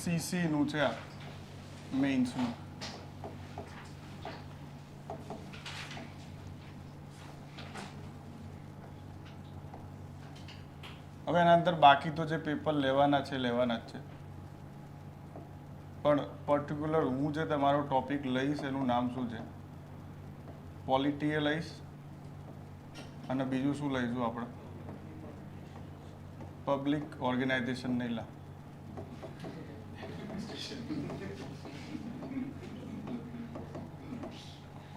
સીસીનું છે આ મેઇન્સનું. હવે એના અંદર બાકી તો જે પેપર લેવાના જ છે, પણ પર્ટિક્યુલર હું જે તમારો ટોપિક લઈશ એનું નામ શું છે? પોલિટીએ લઈશ અને બીજું શું લઈશું આપણે? પબ્લિક ઓર્ગેનાઇઝેશન નહીં લા.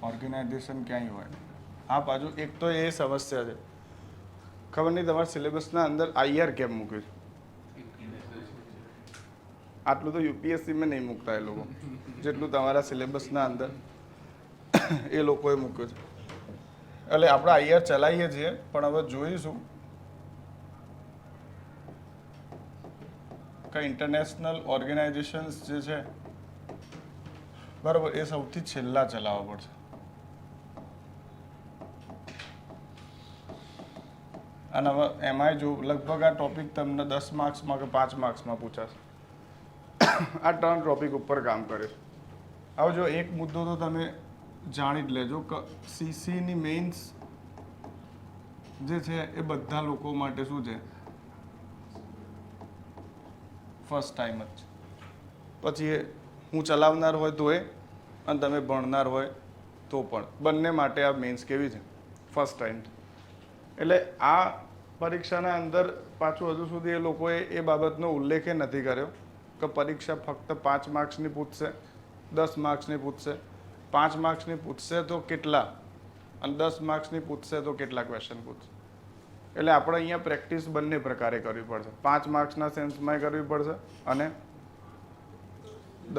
ઓર્ગેનાઇઝેશન ક્યાંય હોય. હા, પાછું એક તો એ સમસ્યા છે, ખબર નહીં તમારા સિલેબસના અંદર આઈઆર કેમ મૂક્યું છે? આટલું તો યુપીએસસીમાં નહીં મૂકતા એ લોકો, જેટલું તમારા સિલેબસના અંદર એ લોકોએ મૂક્યું છે. એટલે આપણે આઈઆર ચલાવીએ છીએ, પણ હવે જોઈશું કે ઇન્ટરનેશનલ ઓર્ગેનાઇઝેશન્સ જે છે બરાબર એ સૌથી છેલ્લા ચલાવવા પડશે. અને હવે એમાંય જો લગભગ આ ટોપિક તમને 10 માર્ક્સમાં કે 5 માર્ક્સમાં પૂછાશે. આ 3 ટોપિક ઉપર કામ કરે છે. હવે જો એક મુદ્દો તો તમે જાણી જ લેજો કે સીસીની મેઇન્સ જે છે એ બધા લોકો માટે શું છે? ફર્સ્ટ ટાઈમ જ છે. પછી એ હું ચલાવનાર હોય તો અને તમે ભણનાર હોય તો પણ બંને માટે આ મેઇન્સ કેવી છે? First time. એટલે આ પરીક્ષાના અંદર પાછું હજુ સુધી એ લોકોએ એ બાબતનો ઉલ્લેખ નથી કર્યો કે પરીક્ષા ફક્ત 5 માર્ક્સની પૂછશે, 10 માર્ક્સની પૂછશે. 5 માર્ક્સની પૂછશે તો કેટલા, અને 10 માર્ક્સની પૂછશે તો કેટલા ક્વેશ્ચન પૂછશે. એટલે આપણે અહીંયા પ્રેક્ટિસ બંને પ્રકારે કરવી પડશે. 5 માર્ક્સના સેન્સમાં કરવી પડશે અને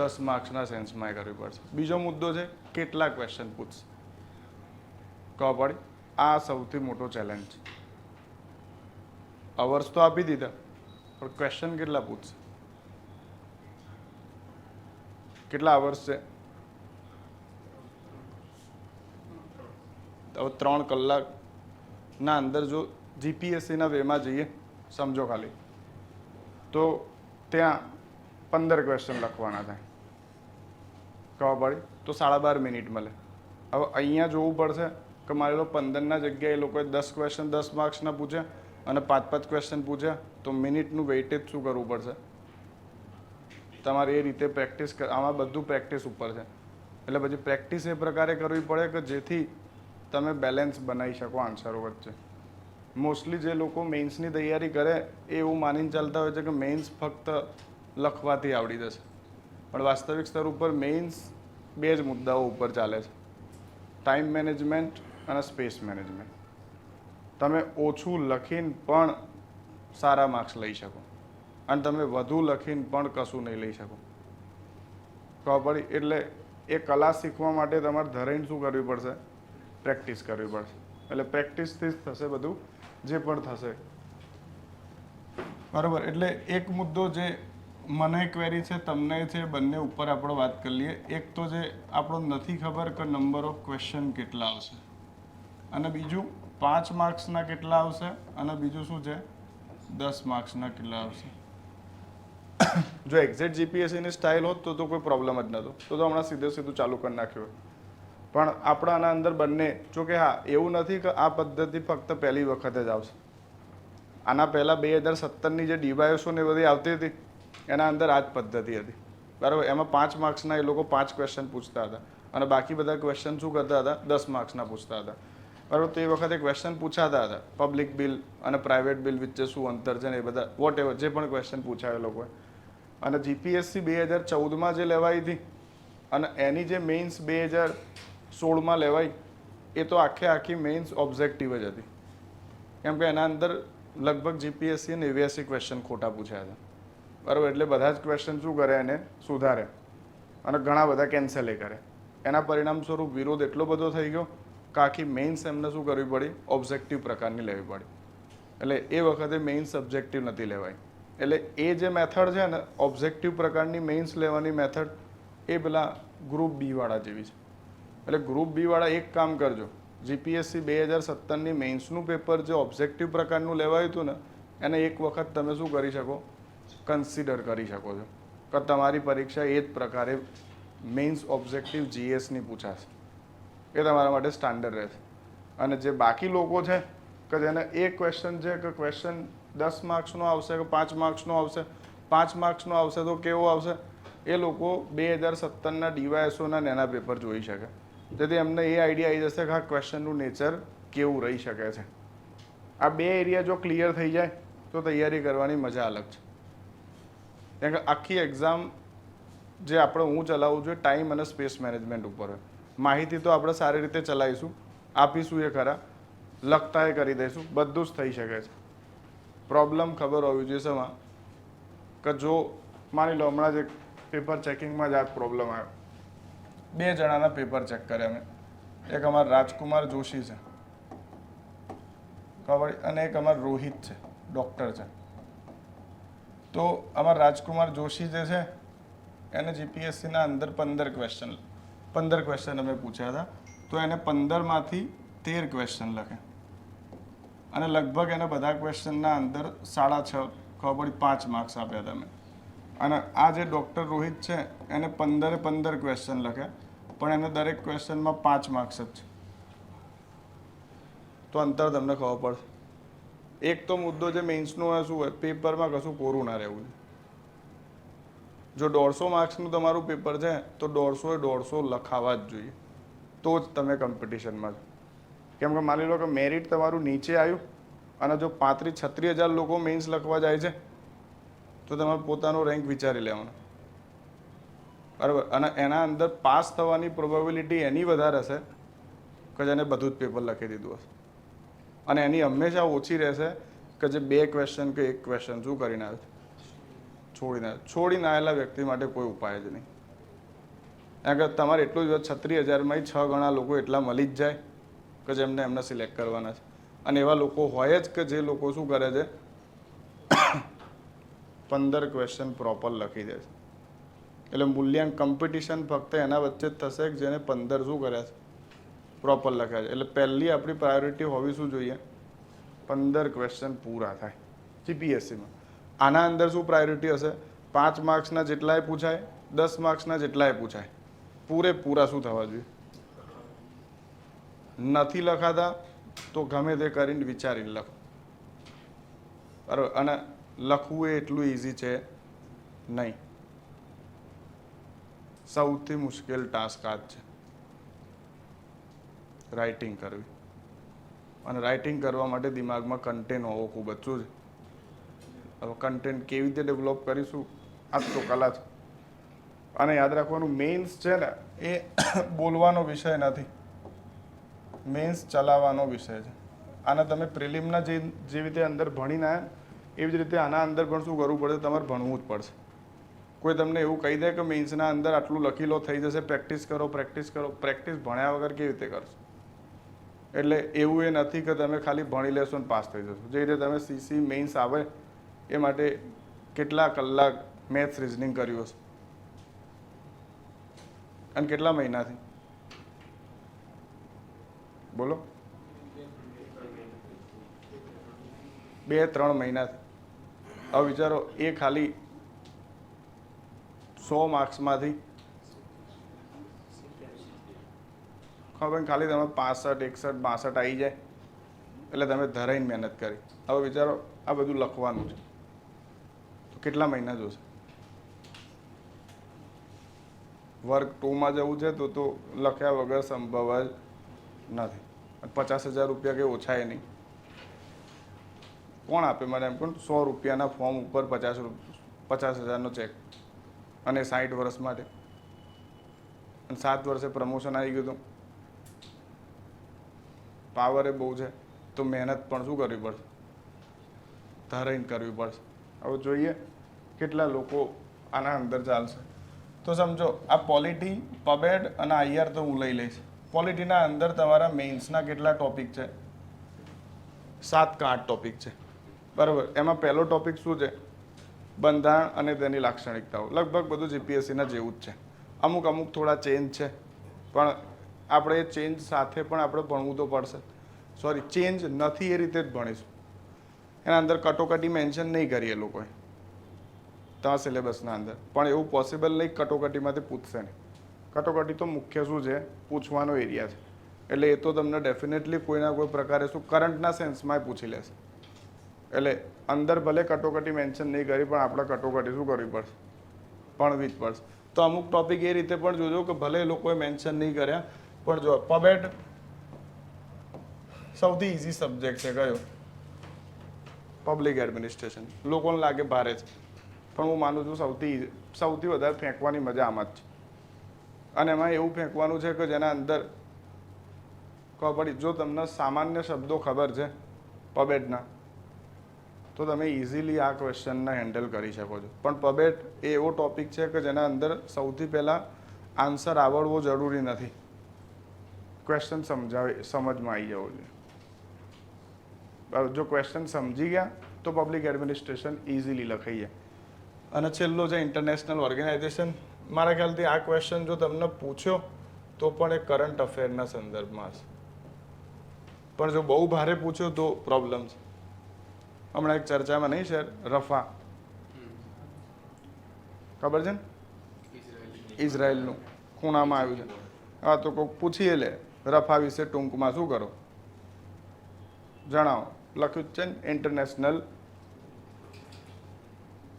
10 માર્ક્સના સેન્સમાં કરવી પડશે. બીજો મુદ્દો છે કેટલા ક્વેશ્ચન પૂછશે. ખબર પડી? આ સૌથી મોટો ચેલેન્જ છે. અવર્સ તો આપી દીધા, પણ ક્વેશ્ચન કેટલા પૂછશે? કેટલા અવર્સ છે? હવે 3 કલાકના અંદર જો જીપીએસસીના વેમાં જઈએ, સમજો ખાલી, તો ત્યાં 15 ક્વેશ્ચન લખવાના થાય. ખબર પડી? તો 12.5 મિનિટ મળે. હવે અહીંયા જોવું પડશે કે મારી લો 15ના જગ્યાએ એ લોકોએ 10 ક્વેશ્ચન 10 માર્ક્સના પૂછ્યા અને 5-5 ક્વેશ્ચન પૂછ્યા, તો મિનિટનું વેઇટેજ શું કરવું પડશે? તમારે એ રીતે પ્રેક્ટિસ આમાં બધું પ્રેક્ટિસ ઉપર છે. એટલે પછી પ્રેક્ટિસ એ પ્રકારે કરવી પડે કે જેથી તમે બેલેન્સ બનાવી શકો આન્સરો વચ્ચે. મોસ્ટલી જે લોકો મેઇન્સની તૈયારી કરે એ એવું માનીને ચાલતા હોય છે કે મેઇન્સ ફક્ત લખવાથી આવડી જશે, પણ વાસ્તવિક સ્તર ઉપર મેઇન્સ 2 જ મુદ્દાઓ ઉપર ચાલે છે: ટાઈમ મેનેજમેન્ટ અને સ્પેસ મેનેજમેન્ટ. તમે ઓછું લખીને પણ સારા માર્ક્સ લઈ શકો અને તમે વધુ લખીને પણ કશું નહીં લઈ શકો. ખબર પડી? એટલે એ કલા શીખવા માટે તમારે ધરાઈને શું કરવી પડશે? પ્રેક્ટિસ કરવી પડશે. એટલે પ્રેક્ટિસથી જ થશે બધું જે પણ થશે. બરાબર. એટલે એક મુદ્દો જે મને ક્વેરી છે, તમને છે, બંને ઉપર આપણે વાત કરી લઈએ. એક તો જે આપણો નથી ખબર કે નંબર ઓફ ક્વેશ્ચન કેટલા આવશે, અને બીજું 5 માર્ક્સના કેટલા આવશે, અને બીજું શું છે 10 માર્ક્સના કેટલા આવશે. જો એક્ઝેક્ટ જીપીએસસીની સ્ટાઇલ હોત તો કોઈ પ્રોબ્લેમ જ નહોતો, તો હમણાં સીધું ચાલુ કરી નાખ્યું. પણ આપણા આના અંદર બંને, જો કે હા, એવું નથી કે આ પદ્ધતિ ફક્ત પહેલી વખતે જ આવશે. આના પહેલાં 2017ની જે ડીવાયએસઓ ને બધી આવતી હતી એના અંદર આ જ પદ્ધતિ હતી. બરાબર. એમાં 5 માર્ક્સના એ લોકો 5 ક્વેશ્ચન પૂછતા હતા અને બાકી બધા ક્વેશ્ચન શું કરતા હતા? 10 માર્ક્સના પૂછતા હતા. બરાબર. તો એ વખતે ક્વેશ્ચન પૂછાતા હતા પબ્લિક બિલ અને પ્રાઇવેટ બિલ વચ્ચે શું અંતર છે ને એ બધા વોટ એવર જે પણ ક્વેશ્ચન પૂછાય એ લોકોએ. અને જીપીએસસી 2014માં જે લેવાઈ હતી અને એની જે મેઇન્સ 2016માં લેવાઈ, એ તો આખી મેઇન્સ ઓબ્જેક્ટિવ જ હતી. કેમ કે એના અંદર લગભગ જીપીએસસીએ 89 ક્વેશ્ચન ખોટા પૂછ્યા હતા. બરાબર. એટલે બધા જ ક્વેશ્ચન શું કરે? એને સુધારે અને ઘણા બધા કેન્સલે કરે. એના પરિણામ સ્વરૂપ વિરોધ એટલો બધો થઈ ગયો કે આખી મેઇન્સ એમને શું કરવી પડી? ઓબ્જેક્ટિવ પ્રકારની લેવી પડી. એટલે એ વખતે મેઇન્સ સબ્જેક્ટિવ નથી લેવાય. એટલે એ જે મેથડ છે ને ઓબ્જેક્ટિવ પ્રકારની મેઇન્સ લેવાની મેથડ, એ પેલા ગ્રુપ બી વાળા જેવી છે. એટલે ગ્રુપ બી વાળા એક કામ કરજો, જીપીએસસી 2017ની મેઇન્સનું પેપર જે ઓબ્જેક્ટિવ પ્રકારનું લેવાયું હતું ને એને એક વખત તમે શું કરી શકો? કન્સિડર કરી શકો છો. કે તમારી પરીક્ષા એ જ પ્રકારે મેઇન્સ ઓબ્જેક્ટિવ જીએસની પૂછાશે, એ તમારા માટે સ્ટાન્ડર્ડ રહેશે. અને જે બાકી લોકો છે કે જેને એક ક્વેશ્ચન છે કે ક્વેશ્ચન 10 માર્ક્સનો આવશે કે 5 માર્ક્સનો આવશે, 5 માર્ક્સનો આવશે તો કેવો આવશે, એ લોકો 2017ના ડીવાયએસઓના નેના પેપર જોઈ શકે, જેથી એમને એ આઈડિયા આવી જશે કે આ ક્વેશ્ચનનું નેચર કેવું રહી શકે છે. આ બે એરિયા જો ક્લિયર થઈ જાય તો તૈયારી કરવાની મજા અલગ છે. કેમ કે આખી એક્ઝામ જે હું ચલાવું છું ટાઈમ અને સ્પેસ મેનેજમેન્ટ ઉપર હોય. માહિતી તો આપણે સારી રીતે ચલાવીશું, આપીશું એ ખરા, લખતા એ કરી દઈશું, બધું જ થઈ શકે છે. પ્રોબ્લેમ ખબર હોવી જોઈએ શેમાં, કે જો માની લો હમણાં જ એક પેપર ચેકિંગમાં જ આ પ્રોબ્લેમ આવ્યો. 2 જણાના પેપર ચેક કર્યા મેં, એક અમારા રાજકુમાર જોશી છે ખબર, અને એક અમારા રોહિત છે, ડૉક્ટર છે. તો અમારા રાજકુમાર જોશી જે છે એને જીપીએસસીના અંદર 15 ક્વેશ્ચન અમે પૂછ્યા હતા, તો એને 15માંથી 13 ક્વેશ્ચન લખે, અને લગભગ એને બધા ક્વેશ્ચનના અંદર 6.5 ખબર પડી 5 માર્ક્સ આપ્યા હતા મેં. અને આ જે ડૉક્ટર રોહિત છે એને 15 ક્વેશ્ચન લખ્યા, પણ એને દરેક ક્વેશ્ચનમાં 5 માર્ક્સ જ છે. તો અંતર તમને ખબર પડશે. એક તો મુદ્દો જે મેઇન્સનો હોય શું હોય, પેપરમાં કશું કોરું ના રહેવું. જો 150 માર્ક્સનું તમારું પેપર છે તો 150 લખાવા જ જોઈએ, તો જ તમે કોમ્પિટિશનમાં છો. કેમ કે માની લો કે મેરિટ તમારું નીચે આવ્યું અને જો 35-36 હજાર લોકો મેઇન્સ લખવા જાય છે તો તમારે પોતાનો રેન્ક વિચારી લેવાનો, બરાબર. અને એના અંદર પાસ થવાની પ્રોબેબિલિટી એની વધારે હશે કે જેને બધું જ પેપર લખી દીધું હશે, અને એની હંમેશા ઓછી રહેશે કે જે 2 ક્વેશ્ચન કે 1 ક્વેશ્ચન શું કરીને આવે, છોડીને આવેલા વ્યક્તિ માટે કોઈ ઉપાય જ નહીં. કારણ કે તમારે એટલું જ 36,000માંથી 6 ગણા લોકો એટલા મળી જ જાય કે જેમને એમને સિલેક્ટ કરવાના છે. અને એવા લોકો હોય જ કે જે લોકો શું કરે છે 15 ક્વેશ્ચન પ્રોપર લખી દે છે. એટલે મૂલ્યાંકન કોમ્પિટિશન ફક્ત એના વચ્ચે જ થશે કે જેને 15 શું કર્યા છે પ્રોપર લખ્યા છે. એટલે પહેલી આપણી પ્રાયોરિટી હોવી શું જોઈએ, 15 ક્વેશ્ચન પૂરા થાય જીપીએસસીમાં. આના અંદર શું પ્રાયોરિટી હશે, 5 માર્ક્સના જેટલાય પૂછાય, 10 માર્ક્સના જેટલાય પૂછાય, પૂરેપૂરા શું થવા જોઈએ. નથી લખાતા તો ગમે તે કરીને વિચારીને લખો, બરાબર. અને લખવું એ એટલું ઇઝી છે નહીં. સૌથી મુશ્કેલ ટાસ્ક આ જ છે, રાઇટિંગ કરવી. અને રાઇટિંગ કરવા માટે દિમાગમાં કન્ટેન્ટ હોવો ખૂબ જ શું છે. હવે કન્ટેન્ટ કેવી રીતે ડેવલપ કરીશું આ તો કલા છે. અને યાદ રાખવાનું મેઇન્સ છે ને એ બોલવાનો વિષય નથી, મેઇન્સ ચલાવવાનો વિષય છે. આને તમે પ્રિલિમના જે રીતે અંદર ભણીને આવ્યા એવી જ રીતે આના અંદર પણ શું કરવું પડશે, તમારે ભણવું જ પડશે. કોઈ તમને એવું કહી દે કે મેઇન્સના અંદર આટલું લખી લો થઈ જશે, પ્રેક્ટિસ કરો, પ્રેક્ટિસ ભણ્યા વગર કેવી રીતે કરશો. એટલે એવું એ નથી કે તમે ખાલી ભણી લેશો અને પાસ થઈ જશો. જે રીતે તમે સીસી મેઇન્સ આવે એ માટે કેટલા કલાક મેથ્સ રિઝનિંગ કર્યું હશે અને કેટલા મહિનાથી બોલો, 2-3 મહિનાથી. હવે વિચારો એ ખાલી 100 માર્ક્સમાંથી ખબર ખાલી તમે 65, 61, 62 આવી જાય એટલે તમે ધરાઈને મહેનત કરી. હવે વિચારો આ બધું લખવાનું છે તો કેટલા મહિના જોશે. વર્ગ 2માં જવું છે તો લખ્યા વગર સંભવ જ નથી. 50,000 રૂપિયા કંઈ ઓછા એ નહીં. કોણ આપે મને એમ પણ 100 રૂપિયાના ફોર્મ ઉપર 50,000નો ચેક, અને 60 વર્ષ માટે, અને 7 વર્ષે પ્રમોશન આવી ગયું. તો પાવર એ બહુ છે તો મહેનત પણ શું કરવી પડશે, ધરાઈને કરવી પડશે. હવે જોઈએ કેટલા લોકો આના અંદર ચાલશે. તો સમજો આ પોલિટી, પબેડ અને આઈઆર તો હું લઈ લઈશ. પોલિટીના અંદર તમારા મેઇન્સના કેટલા ટોપિક છે, 7 કે 8 ટોપિક છે, બરાબર. એમાં પહેલો ટોપિક શું છે, બંધારણ અને તેની લાક્ષણિકતાઓ. લગભગ બધું જીપીએસસીના જેવું જ છે. અમુક થોડા ચેન્જ છે, પણ આપણે એ ચેન્જ સાથે પણ આપણે ભણવું તો પડશે. સોરી, ચેન્જ નથી એ રીતે જ ભણીશું. એના અંદર કટોકટી મેન્શન નહીં કરીએ લોકોએ, તમારા સિલેબસના અંદર, પણ એવું પોસિબલ નહીં કટોકટીમાંથી પૂછશે નહીં. કટોકટી તો મુખ્ય શું છે, પૂછવાનો એરિયા છે, એટલે એ તો તમને ડેફિનેટલી કોઈના કોઈ પ્રકારે શું કરંટના સેન્સમાં પૂછી લેશે. એટલે અંદર ભલે કટોકટી મેન્શન નહીં કરી, પણ આપણે કટોકટી શું કરવી પડશે, ભણવી જ પડશે. તો અમુક ટોપિક એ રીતે પણ જોજો કે ભલે એ લોકોએ મેન્શન નહીં કર્યા, પણ જો પબેટ સૌથી ઇઝી સબ્જેક્ટ છે કયો, પબ્લિક એડમિનિસ્ટ્રેશન. લોકોને લાગે ભારે છે, પણ હું માનું છું સૌથી વધારે ફેંકવાની મજા આમાં જ છે. અને એમાં એવું ફેંકવાનું છે કે જેના અંદર ખબર પડી, જો તમને સામાન્ય શબ્દો ખબર છે પબેટના, તો તમે ઇઝીલી આ ક્વેશ્ચનને હેન્ડલ કરી શકો છો. પણ પબેટ એ એવો ટોપિક છે કે જેના અંદર સૌથી પહેલાં આન્સર આવડવો જરૂરી નથી, ક્વેશ્ચન સમજમાં આવી જવો જોઈએ. જો ક્વેશ્ચન સમજી ગયા તો પબ્લિક એડમિનિસ્ટ્રેશન ઇઝીલી લખાઈ જાય. અને છેલ્લો છે ઇન્ટરનેશનલ ઓર્ગેનાઇઝેશન. મારા ખ્યાલથી આ ક્વેશ્ચન જો તમને પૂછ્યો તો પણ એ કરંટ અફેરના સંદર્ભમાં હશે, પણ જો બહુ ભારે પૂછ્યો તો પ્રોબ્લેમ છે. હમણાં એક ચર્ચામાં નહીં છે રફા, ખબર છે ને, ઇઝરાયલનું ખૂણામાં આવ્યું છે. હા, તો કોઈક પૂછીએ લે રફા વિશે ટૂંકમાં શું કરો, જણાવો. લખ્યું છે ને ઇન્ટરનેશનલ.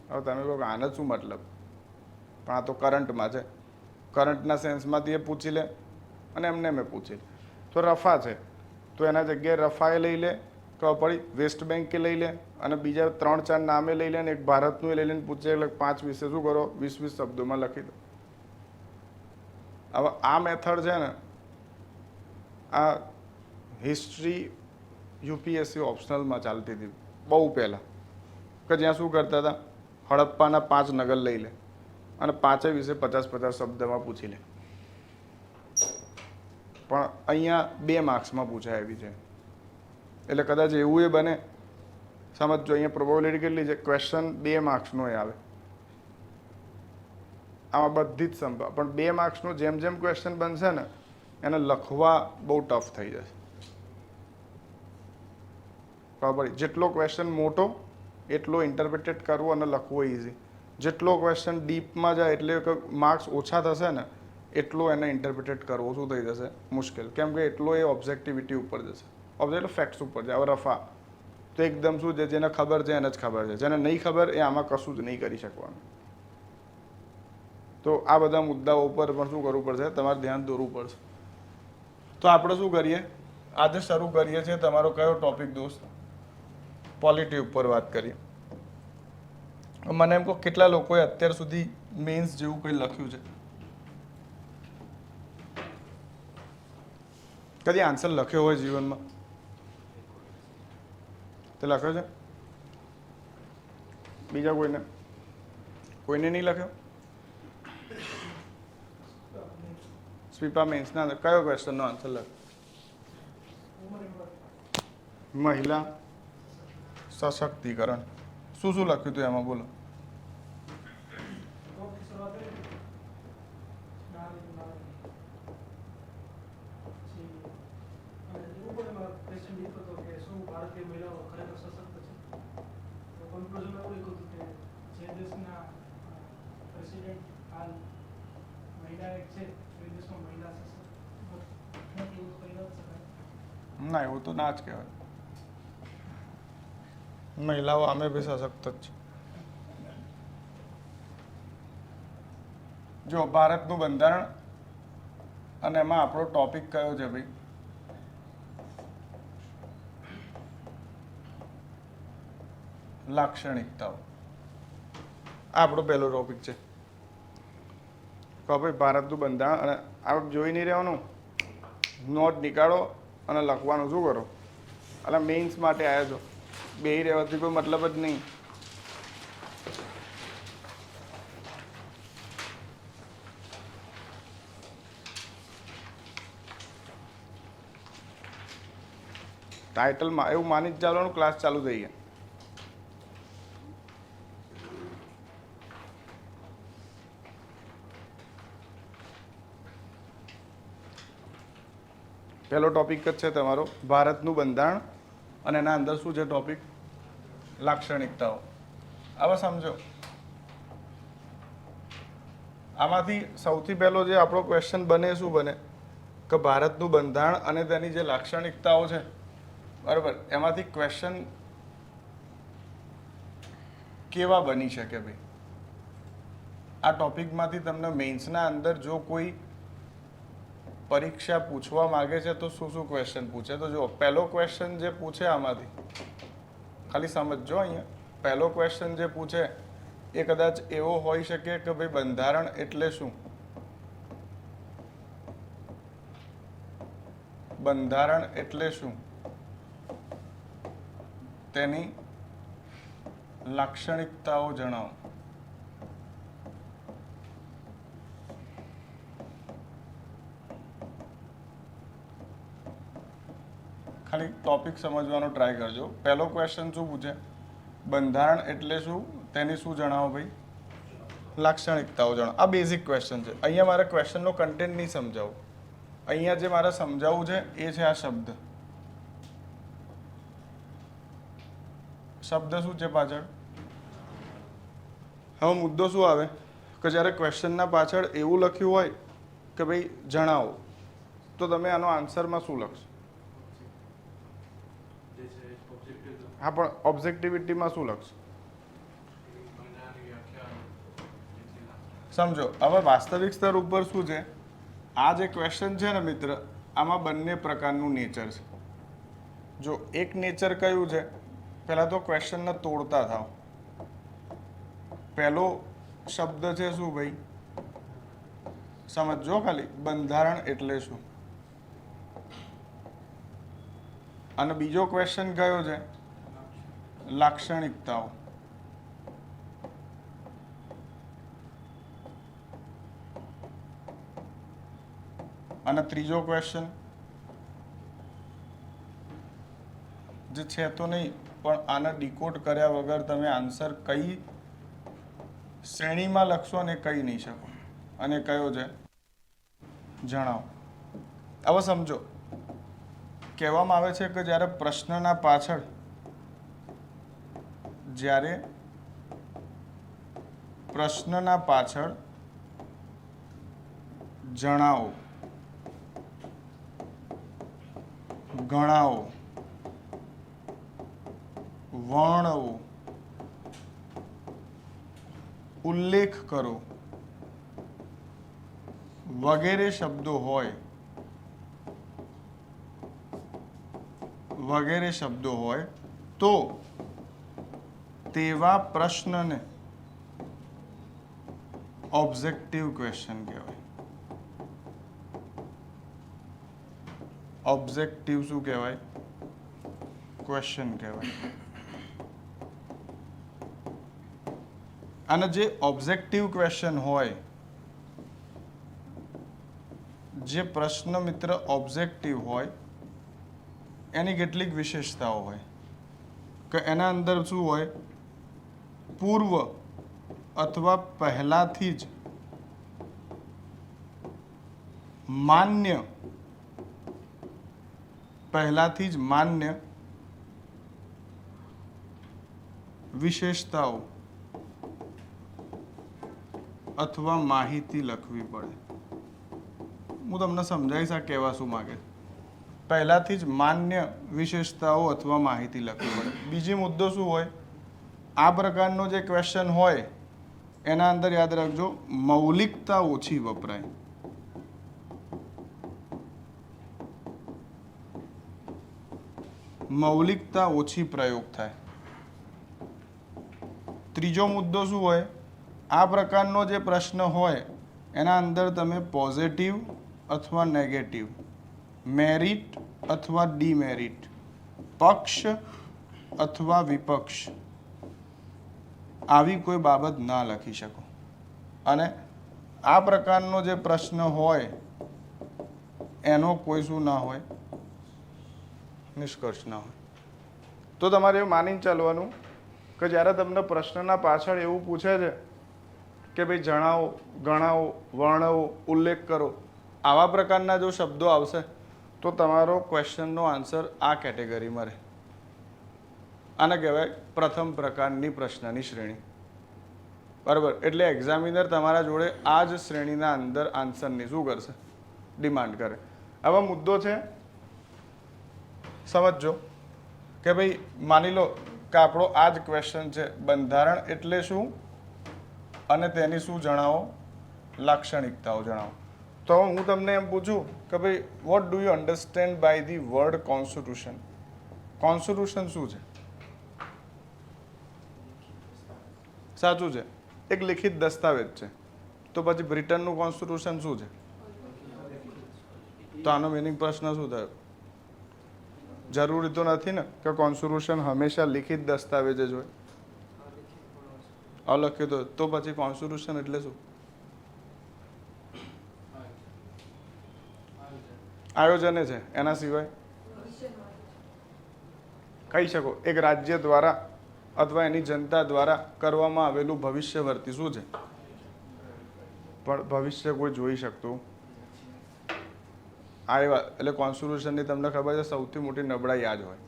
હવે તમે કહો કે આને શું મતલબ, પણ આ તો કરંટમાં છે, કરંટના સેન્સમાંથી એ પૂછી લે અને એમને મેં પૂછી લે. તો રફા છે તો એના જગ્યાએ રફાએ લઈ લે, ખબર પડી, વેસ્ટ બેંકે લઈ લે, અને બીજા 3-4 નામે લઈ લે, ને એક ભારતનું એ લઈ લઈને પૂછે, એટલે 5 વિશે શું કરો, 20 શબ્દોમાં લખી દો. હવે આ મેથડ છે ને, આ હિસ્ટ્રી યુપીએસસી ઓપ્શનલમાં ચાલતી હતી બહુ પહેલાં, કે જ્યાં શું કરતા હતા, હડપ્પાના 5 નગર લઈ લે અને 5 વિશે 50 શબ્દમાં પૂછી લે. પણ અહીંયા 2 માર્ક્સમાં પૂછાય એવી છે, એટલે કદાચ એવું એ બને, સમજો અહીંયા પ્રોબેબિલિટી કેટલી છે, ક્વેશ્ચન 2 માર્ક્સનો એ આવે, આમાં બધી જ સંભાવ. પણ 2 માર્ક્સનો જેમ જેમ ક્વેશ્ચન બનશે ને, એને લખવા બહુ ટફ થઈ જશે. બરાબર, જેટલો ક્વેશ્ચન મોટો એટલો ઇન્ટરપ્રિટેટ કરવો અને લખવો ઇઝી. જેટલો ક્વેશ્ચન ડીપમાં જાય એટલે કે માર્ક્સ ઓછા થશે ને, એટલો એને ઇન્ટરપ્રિટેટ કરવો શું થઈ જશે, મુશ્કેલ. કેમ કે એટલો એ ઓબ્જેક્ટિવિટી ઉપર જશે, ઓબ્જેક્ટ ફેક્ટ્સ ઉપર જાય. હવે રફા તો એકદમ શું છે, જેને ખબર છે એને જ ખબર છે, જેને નહીં ખબર એ આમાં કશું જ નહીં કરી શકવાનું. તો આ બધા મુદ્દાઓ ઉપર પણ શું કરવું પડશે, તમારે ધ્યાન દોરવું પડશે. તો આપણે શું કરીએ, આજે શરૂ કરીએ છીએ તમારો કયો ટોપિક દોસ્ત, પોલિટી ઉપર વાત કરીએ. મને એમ કહો કેટલા લોકોએ અત્યાર સુધી મેન્સ જેવું કંઈ લખ્યું છે, કદી આન્સર લખ્યો હોય જીવનમાં, તે લખ્યો છે? બીજા કોઈને નહીં લખ્યો? સ્પીપા મેન્સના અંદર કયો ક્વેશ્ચનનો આન્સર લખ્યો? મહિલા સશક્તિકરણ. શું લખ્યું હતું એમાં, બોલો? ના, એવું તો ના જ કહેવાય. મહિલાઓ આમે બી સશક્ત જ છે. જો ભારતનું બંધારણ, અને એમાં આપણો ટોપિક કયો છે ભાઈ, લાક્ષણિકતાઓ. આ આપણો પહેલો ટોપિક છે. કહો ભાઈ ભારતનું બંધારણ, અને આ જોઈ નહીં રહેવાનું, નોટ નીકાળો અને લખવાનું શું કરો. એટલે મેઇન્સ માટે આવ્યા છો, બેહી રહેવાથી કોઈ મતલબ જ નહીં. ટાઇટલમાં એવું માની જ ચાલવાનું, ક્લાસ ચાલુ થઈ ગયા. પહેલો ટોપિક જ છે તમારો ભારતનું બંધારણ, અને એના અંદર શું છે ટોપિક, લાક્ષણિકતાઓ. હવે સમજો આમાંથી સૌથી પહેલો જે આપણો ક્વેશ્ચન બને શું બને કે ભારતનું બંધારણ અને તેની જે લાક્ષણિકતાઓ છે બરાબર એમાંથી ક્વેશ્ચન કેવા બની શકે ભાઈ આ ટોપિકમાંથી તમને મેન્સના અંદર જો કોઈ પરીક્ષા પૂછવા માંગે છે તો શું શું ક્વેશ્ચન પૂછે તો જો પહેલો ક્વેશ્ચન જે પૂછે આમાંથી ખાલી સમજજો અહીંયા પહેલો ક્વેશ્ચન જે પૂછે એ કદાચ એવો હોઈ શકે કે ભાઈ બંધારણ એટલે શું બંધારણ એટલે શું તેની લાક્ષણિકતાઓ જણાવો ખાલી ટોપિક સમજવાનો ટ્રાય કરજો પહેલો ક્વેશ્ચન શું પૂછે બંધારણ એટલે શું તેની શું જણાવો ભાઈ લાક્ષણિકતાઓ જણાવો આ બેઝિક ક્વેશ્ચન છે અહીંયા મારે ક્વેશ્ચનનો કન્ટેન્ટ નહીં સમજાવું અહીંયા જે મારે સમજાવવું છે એ છે આ શબ્દ શબ્દ શું છે પાછળ હવે મુદ્દો શું આવે કે જ્યારે ક્વેશ્ચનના પાછળ એવું લખ્યું હોય કે ભાઈ જણાવો તો તમે આનો આન્સરમાં શું લખશો હા પણ ઓબ્જેક્ટિવિટીમાં શું લખશો સમજો હવે વાસ્તવિક સ્તર ઉપર શું છે આ જે ક્વેશ્ચન છે ને મિત્ર આમાં બંને પ્રકારનું નેચર છે જો એક નેચર કયું છે પહેલા તો ક્વેશ્ચનને તોડતા થાવ પહેલો શબ્દ છે શું ભાઈ સમજો ખાલી બંધારણ એટલે શું અને બીજો ક્વેશ્ચન કયો છે લાક્ષણિકતાઓ અને ત્રીજો ક્વેશ્ચન જે છે તો નહીં પણ આને ડીકોડ કર્યા વગર તમે આન્સર કઈ શ્રેણીમાં લખશો અને કઈ નહીં શકો અને કયો છે જણાવો હવે સમજો કહેવામાં આવે છે કે જ્યારે પ્રશ્નના પાછળ જણાવો ગણાવો વર્ણવો ઉલ્લેખ કરો વગેરે શબ્દો હોય તો તેવા પ્રશ્નને ઓબ્જેક્ટિવ ક્વેશ્ચન કહેવાય ઓબ્જેક્ટિવ શું કહેવાય ક્વેશ્ચન કહેવાય અને જે ઓબ્જેક્ટિવ ક્વેશ્ચન હોય જે પ્રશ્ન મિત્ર ઓબ્જેક્ટિવ હોય એની કેટલીક વિશેષતાઓ હોય કે એના અંદર શું હોય પૂર્વ અથવા પહેલાથી જ માન્ય વિશેષતાઓ અથવા માહિતી લખવી પડે હું તમને સમજાવીશ આ કહેવા શું માંગે પહેલાથી જ માન્ય વિશેષતાઓ અથવા માહિતી લખવી પડે બીજી મુદ્દો શું હોય આ પ્રકારનો જે ક્વેશ્ચન હોય એના અંદર યાદ રાખજો મૌલિકતા ઓછી વપરાય મૌલિકતા ઓછી પ્રયોગ થાય ત્રીજો મુદ્દો શું હોય આ પ્રકારનો જે પ્રશ્ન હોય એના અંદર તમે પોઝિટિવ અથવા નેગેટિવ મેરિટ અથવા ડીમેરિટ પક્ષ અથવા વિપક્ષ આવી કોઈ બાબત ના લખી શકો અને આ પ્રકારનો જે પ્રશ્ન હોય એનો કોઈ શું ના હોય નિષ્કર્ષ ના હોય તો તમારે એવું માનીને ચાલવાનું કે જ્યારે તમને પ્રશ્નના પાછળ એવું પૂછે છે કે ભાઈ જણાવો ગણાવો વર્ણવો ઉલ્લેખ કરો આવા પ્રકારના જો શબ્દો આવશે તો તમારો ક્વેશ્ચનનો આન્સર આ કેટેગરીમાં રહે આને કહેવાય પ્રથમ પ્રકારની પ્રશ્નની શ્રેણી બરાબર. એટલે એક્ઝામિનર તમારા જોડે આ જ શ્રેણીના અંદર આન્સરની શું કરશે? ડિમાન્ડ કરે. હવે મુદ્દો છે, સમજજો કે ભાઈ માની લો કે આપણો આ જ ક્વેશ્ચન છે, બંધારણ એટલે શું અને તેની શું જણાવો? લાક્ષણિકતાઓ જણાવો. તો હું તમને એમ પૂછું કે ભાઈ what do you understand by the word constitution? Constitution શું છે? સાચું છે, એક લિખિત દસ્તાવેજ છે. તો પછી બ્રિટનનું કોન્સ્ટિટ્યુશન શું છે? તો આનો મિનિંગ પ્રશ્ન શું થયો? જરૂરી તો નથી ને કે કોન્સ્ટિટ્યુશન હંમેશા લિખિત દસ્તાવેજ જ હોય. અલખ્યું તો પછી કોન્સ્ટિટ્યુશન એટલે શું? આયોજન છે. એના સિવાય કહી શકો એક રાજ્ય દ્વારા અથવા એની જનતા દ્વારા કરવામાં આવેલું ભવિષ્યવર્તી શું છે? પણ ભવિષ્ય કોઈ જોઈ શકતું આ એટલે કોન્સ્ટિટ્યુશનની તમને ખબર છે સૌથી મોટી નબળાઈ આ જ હોય.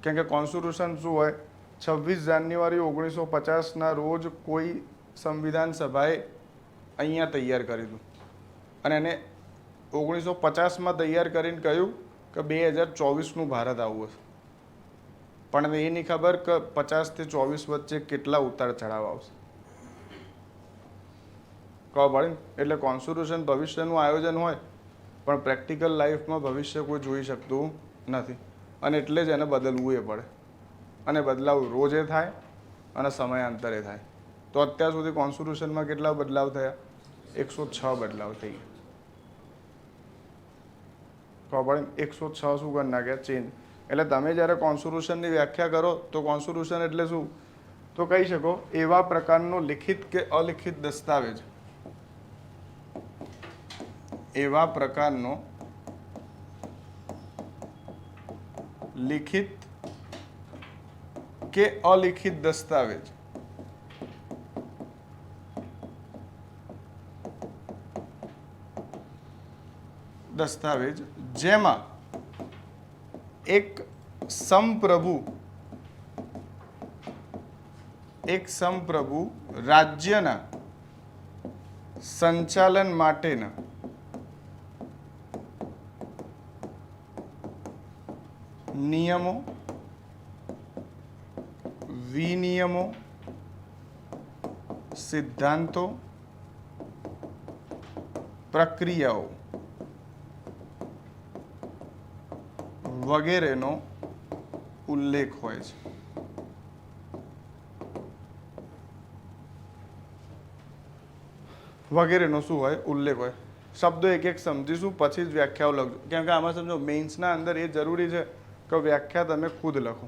કેમ કે કોન્સ્ટિટ્યુશન શું હોય? 26 જાન્યુઆરી 1950ના રોજ કોઈ સંવિધાન સભાએ અહીંયા તૈયાર કર્યું હતું અને એને 1950માં તૈયાર કરીને કહ્યું કે 2024નું ભારત આવું હશે. પણ એ નહીં ખબર કે 50 થી 24 વચ્ચે કેટલા ઉતાર ચઢાવ આવશે. ખબર પડે ને? એટલે કોન્સ્ટિટ્યુશન ભવિષ્યનું આયોજન હોય પણ પ્રેક્ટિકલ લાઈફમાં ભવિષ્ય કોઈ જોઈ શકતું નથી અને એટલે જ એને બદલવું એ પડે અને બદલાવ રોજે થાય અને સમયાંતરે થાય. તો અત્યાર સુધી કોન્સ્ટિટ્યુશનમાં કેટલા બદલાવ થયા? 106 બદલાવ થઈ ગયા. ખબર પડે? 106 શું કરી નાખ્યા? ચેન્જ. એટલે તમે જ્યારે કોન્સ્ટિટ્યુશનની વ્યાખ્યા કરો તો કોન્સ્ટિટ્યુશન એટલે શું? તો કહી શકો એવા પ્રકારનો લિખિત કે અલિખિત દસ્તાવેજ, એવા પ્રકારનો લિખિત કે અલિખિત દસ્તાવેજ જેમાં એક સંપ્રભુ રાજ્યના સંચાલન માટેના નિયમો, વિનિયમો, સિદ્ધાંતો, પ્રક્રિયાઓ વગેરેનો ઉલ્લેખ હોય છે. વગેરેનો શું હોય? ઉલ્લેખ હોય. શબ્દો એક એક સમજીશું પછી જ વ્યાખ્યાઓ લખજો. કેમ કે આમાં સમજો મેઇન્સના અંદર એ જરૂરી છે કે વ્યાખ્યા તમે ખુદ લખો.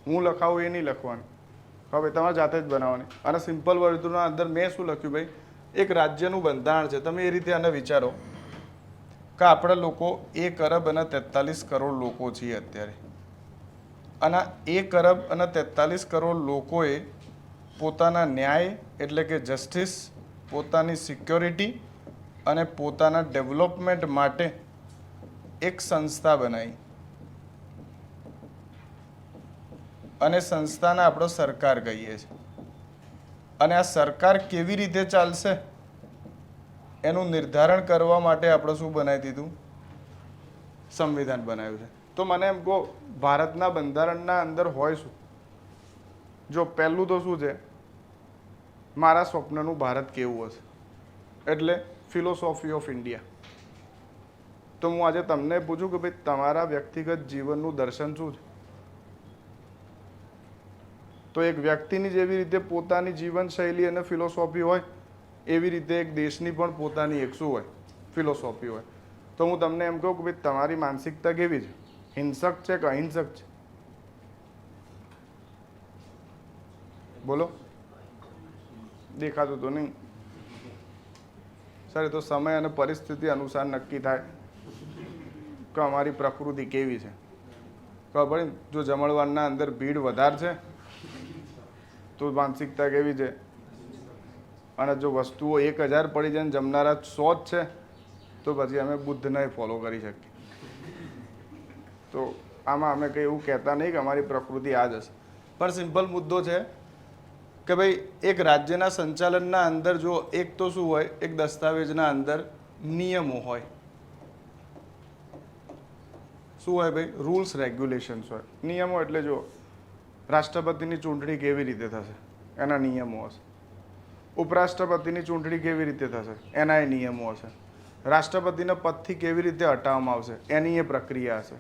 હું લખાવું એ નહીં લખવાનું. હવે તમારે જાતે જ બનાવવાની. અને સિમ્પલ વર્તુળના અંદર મેં શું લખ્યું ભાઈ? એક રાજ્યનું બંધારણ છે. તમે એ રીતે આને વિચારો કે આપણે લોકો 1 અરબ અને 43 કરોડ લોકો છીએ અત્યારે. અને 1 અરબ અને 43 કરોડ લોકોએ પોતાના ન્યાય એટલે કે જસ્ટિસ, પોતાની સિક્યોરિટી અને પોતાના ડેવલપમેન્ટ માટે એક સંસ્થા બનાવી અને સંસ્થાને આપણો સરકાર કહીએ છીએ. અને આ સરકાર કેવી રીતે ચાલશે એનું નિર્ધારણ કરવા માટે આપણે શું બનાવી દીધું? સંવિધાન બનાવ્યું છે. તો મને એમ કહો ભારતના બંધારણના અંદર હોય શું? જો પહેલું તો શું છે? મારા સ્વપ્નનું ભારત કેવું હશે, એટલે ફિલોસોફી ઓફ ઇન્ડિયા. તો હું આજે તમને પૂછું કે ભાઈ તમારા વ્યક્તિગત જીવનનું દર્શન શું છે? તો એક વ્યક્તિની જેવી રીતે પોતાની જીવનશૈલી અને ફિલોસોફી હોય એવી રીતે એક દેશની પણ પોતાની એક શું હોય? ફિલોસોફી હોય. તો હું તમને એમ કહું કે ભાઈ તમારી માનસિકતા કેવી છે? હિંસક છે કે અહિંસક છે? બોલો. દેખાતું તો નહીં. સર એ તો સમય અને પરિસ્થિતિ અનુસાર નક્કી થાય કે અમારી પ્રકૃતિ કેવી છે. ખબર પડી ને? જો જમણવારના અંદર ભીડ વધારે છે તો માનસિકતા કેવી છે? અને જો વસ્તુઓ 1000 પડી જાય ને જમનારા 100 જ છે તો પછી અમે બુદ્ધને ફોલો કરી શકીએ. તો આમાં અમે કંઈ એવું કહેતા નહીં કે અમારી પ્રકૃતિ આ જ હશે. પણ સિમ્પલ મુદ્દો છે કે ભાઈ એક રાજ્યના સંચાલનના અંદર જો એક તો શું હોય, એક દસ્તાવેજના અંદર નિયમો હોય. શું હોય ભાઈ? રૂલ્સ રેગ્યુલેશન્સ હોય. નિયમો એટલે જો રાષ્ટ્રપતિની ચૂંટણી કેવી રીતે થશે એના નિયમો હશે. ઉપરાષ્ટ્રપતિની ચૂંટણી કેવી રીતે થશે એના એ નિયમો હશે. રાષ્ટ્રપતિને પદથી કેવી રીતે હટાવવામાં આવશે એની એ પ્રક્રિયા હશે.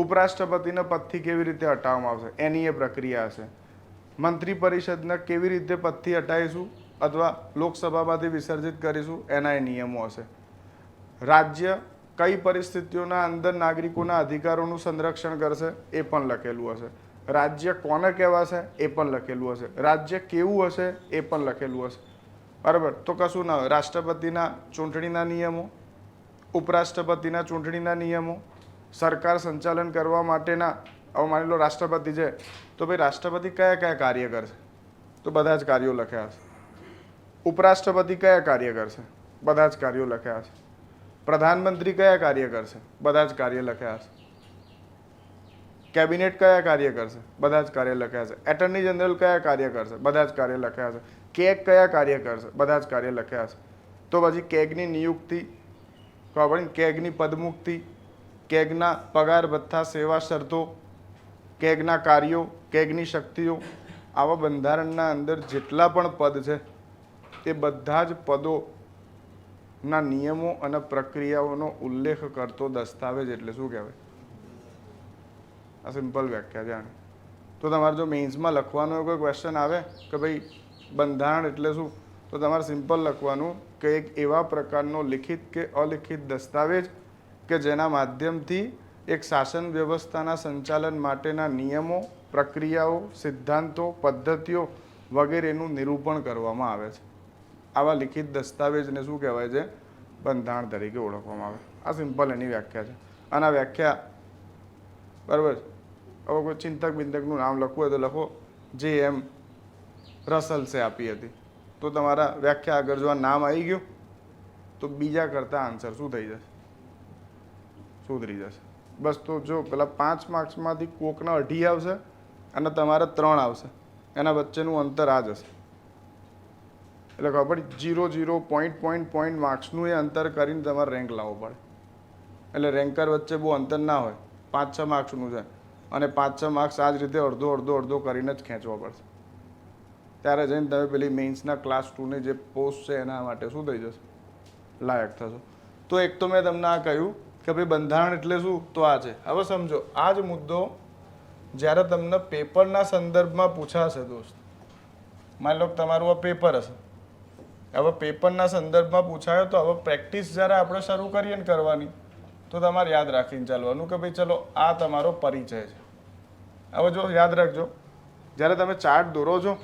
ઉપરાષ્ટ્રપતિને પદથી કેવી રીતે હટાવવામાં આવશે એની એ પ્રક્રિયા હશે. મંત્રી પરિષદને કેવી રીતે પદથી હટાવીશું અથવા લોકસભામાંથી વિસર્જિત કરીશું એના એ નિયમો હશે. રાજ્ય કઈ પરિસ્થિતિઓના અંદર નાગરિકોના અધિકારોનું સંરક્ષણ કરશે એ પણ લખેલું હશે. રાજ્ય કોને કહેવાશે એ પણ લખેલું હશે. રાજ્ય કેવું હશે એ પણ લખેલું હશે. બરાબર? તો કશું ના હોય. રાષ્ટ્રપતિના ચૂંટણીના નિયમો, ઉપરાષ્ટ્રપતિના ચૂંટણીના નિયમો, સરકાર સંચાલન કરવા માટેના, હવે માની લો રાષ્ટ્રપતિ છે તો ભાઈ રાષ્ટ્રપતિ કયા કયા કાર્ય કરશે તો બધા જ કાર્યો લખ્યા હશે. ઉપરાષ્ટ્રપતિ કયા કાર્ય કરશે બધા જ કાર્યો લખ્યા હશે. પ્રધાનમંત્રી કયા કાર્ય કરશે બધા જ કાર્ય લખ્યા હશે. કેબિનેટ કયા કાર્ય કરશે બધા જ કાર્ય લખ્યા હશે. એટર્ની જનરલ કયા કાર્ય કરશે બધા જ કાર્ય લખ્યા હશે. કેગ કયા કાર્ય કરશે બધા જ કાર્ય લખ્યા હશે. તો પછી કેગની નિયુક્તિ, ખબર પડી? કેગની પદમુક્તિ, કેગના પગાર ભથ્થા, સેવા શરતો, કેગના કાર્યો, કેગની શક્તિઓ, આવા બંધારણના અંદર જેટલા પણ પદ છે એ બધા જ પદોના નિયમો અને પ્રક્રિયાઓનો ઉલ્લેખ કરતો દસ્તાવેજ એટલે શું કહેવાય? આ સિમ્પલ વ્યાખ્યા છે આની. તો તમારે જો મેઇન્સમાં લખવાનો કોઈ ક્વેશ્ચન આવે કે ભાઈ બંધારણ એટલે શું, તો તમારે સિમ્પલ લખવાનું કે એક એવા પ્રકારનો લિખિત કે અલિખિત દસ્તાવેજ કે જેના માધ્યમથી એક શાસન વ્યવસ્થાના સંચાલન માટેના નિયમો, પ્રક્રિયાઓ, સિદ્ધાંતો, પદ્ધતિઓ વગેરેનું નિરૂપણ કરવામાં આવે છે. આવા લિખિત દસ્તાવેજને શું કહેવાય છે? બંધારણ તરીકે ઓળખવામાં આવે. આ સિમ્પલ એની વ્યાખ્યા છે. અને આ વ્યાખ્યા બરાબર. હવે કોઈ ચિંતક બિંતકનું નામ લખવું હોય તો લખો, જે એમ રસલ્સે આપી હતી. તો તમારા વ્યાખ્યા આગળ જો આ નામ આવી ગયું તો બીજા કરતાં આન્સર શું થઈ જશે? સુધરી જશે. બસ. તો જો પેલા 5 માર્ક્સમાંથી કોકના 2 આવશે અને તમારે 3 આવશે, એના વચ્ચેનું અંતર આ જ હશે. એટલે ખબર પડી? 0 0 પોઈન્ટ માર્ક્સનું એ અંતર કરીને તમારે રેન્ક લાવવો પડે. એટલે રેન્કર વચ્ચે બહુ અંતર ના હોય. 5-6 માર્ક્સનું છે અને 5-6 માર્ક્સ આ જ રીતે અડધો કરીને જ ખેંચવો પડશે. ત્યારે જઈને તમે પેલી મેઇન્સના ક્લાસ 2ની જે પોસ્ટ છે એના માટે શું થઈ જશે? લાયક થશો. તો એક તો મેં તમને આ કહ્યું કે ભાઈ બંધારણ એટલે શું, તો આ છે. હવે સમજો, આ જ મુદ્દો જ્યારે તમને પેપરના સંદર્ભમાં પૂછાશે દોસ્ત, માની લો તમારું આ પેપર હશે, હવે પેપરના સંદર્ભમાં પૂછાયો તો હવે પ્રેક્ટિસ જ્યારે આપણે શરૂ કરીએ ને કરવાની, તો તમારે યાદ રાખીને ચાલવાનું કે ભાઈ ચલો આ તમારો પરિચય છે. હવે જો યાદ રાખજો, જ્યારે તમે ચાર્ટ દોરો છો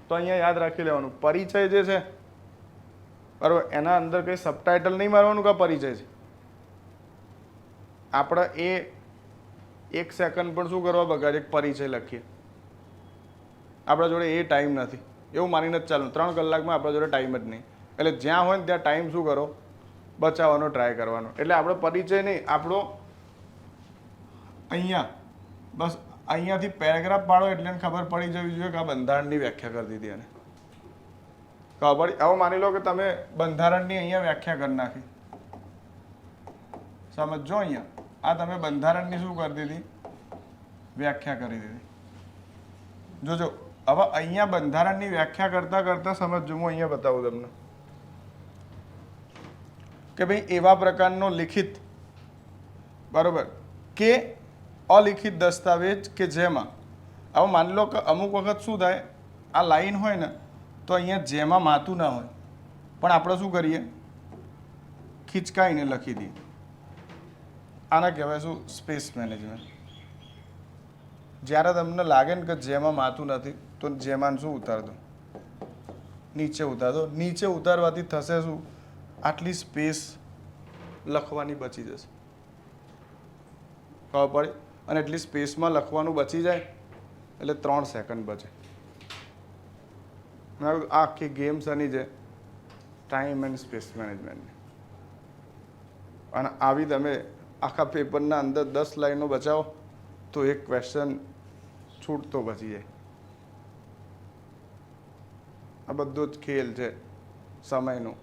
તો અહીંયા યાદ રાખી લેવાનું પરિચય જે છે બરાબર, એના અંદર કંઈ સબટાઇટલ નહીં મારવાનું કે પરિચય છે. આપણે એ 1 સેકન્ડ પણ શું કરવા બગાડીએ? એક પરિચય લખીએ. આપણા જોડે એ ટાઈમ નથી એવું માનીને જ ચાલુ. 3 કલાકમાં આપણા જોડે ટાઈમ જ નહીં. એટલે જ્યાં હોય ને ત્યાં ટાઈમ શું કરો? બચાવવાનો ટ્રાય કરવાનો. એટલે આપણો પરિચય નહીં, આપણો અહીંયા બસ અહીંયાથી પેરેગ્રાફ પાડો એટલે ખબર પડી જવી જોઈએ કે આ બંધારણની વ્યાખ્યા કરી દીધી એને. ખબર પડી? હવે માની લો કે તમે બંધારણની અહીંયા વ્યાખ્યા કરી નાખી. સમજો, અહીંયા આ તમે બંધારણની શું કરી દીધી? વ્યાખ્યા કરી દીધી. જોજો હવે અહીંયા બંધારણની વ્યાખ્યા કરતા કરતા સમજો, હું અહીંયા બતાવું તમને કે ભાઈ એવા પ્રકારનો લિખિત બરોબર કે અલિખિત દસ્તાવેજ કે જેમાં, હવે માની લો કે અમુક વખત શું થાય, આ લાઈન હોય ને તો અહીંયા જેમાં માતું ના હોય, પણ આપણે શું કરીએ? ખીચકાઈને લખી દઈએ. આના કહેવાય શું? Space management. જ્યારે તમને લાગે ને કે જેમાં માતું નથી તો જેમાં શું ઉતાર દો? નીચે ઉતાર દો. નીચે ઉતારવાથી થશે શું? આટલી સ્પેસ લખવાની બચી જશે. ખબર પડી? અને એટલી સ્પેસમાં લખવાનું બચી જાય એટલે 3 સેકન્ડ બચે. આ આખી ગેમ્સ આની છે ટાઈમ એન્ડ સ્પેસ મેનેજમેન્ટની. અને આવી તમે આખા પેપરના અંદર 10 લાઈનો બચાવો તો એક ક્વેશ્ચન છૂટતો બચી જાય. આ બધો જ ખેલ છે સમયનો.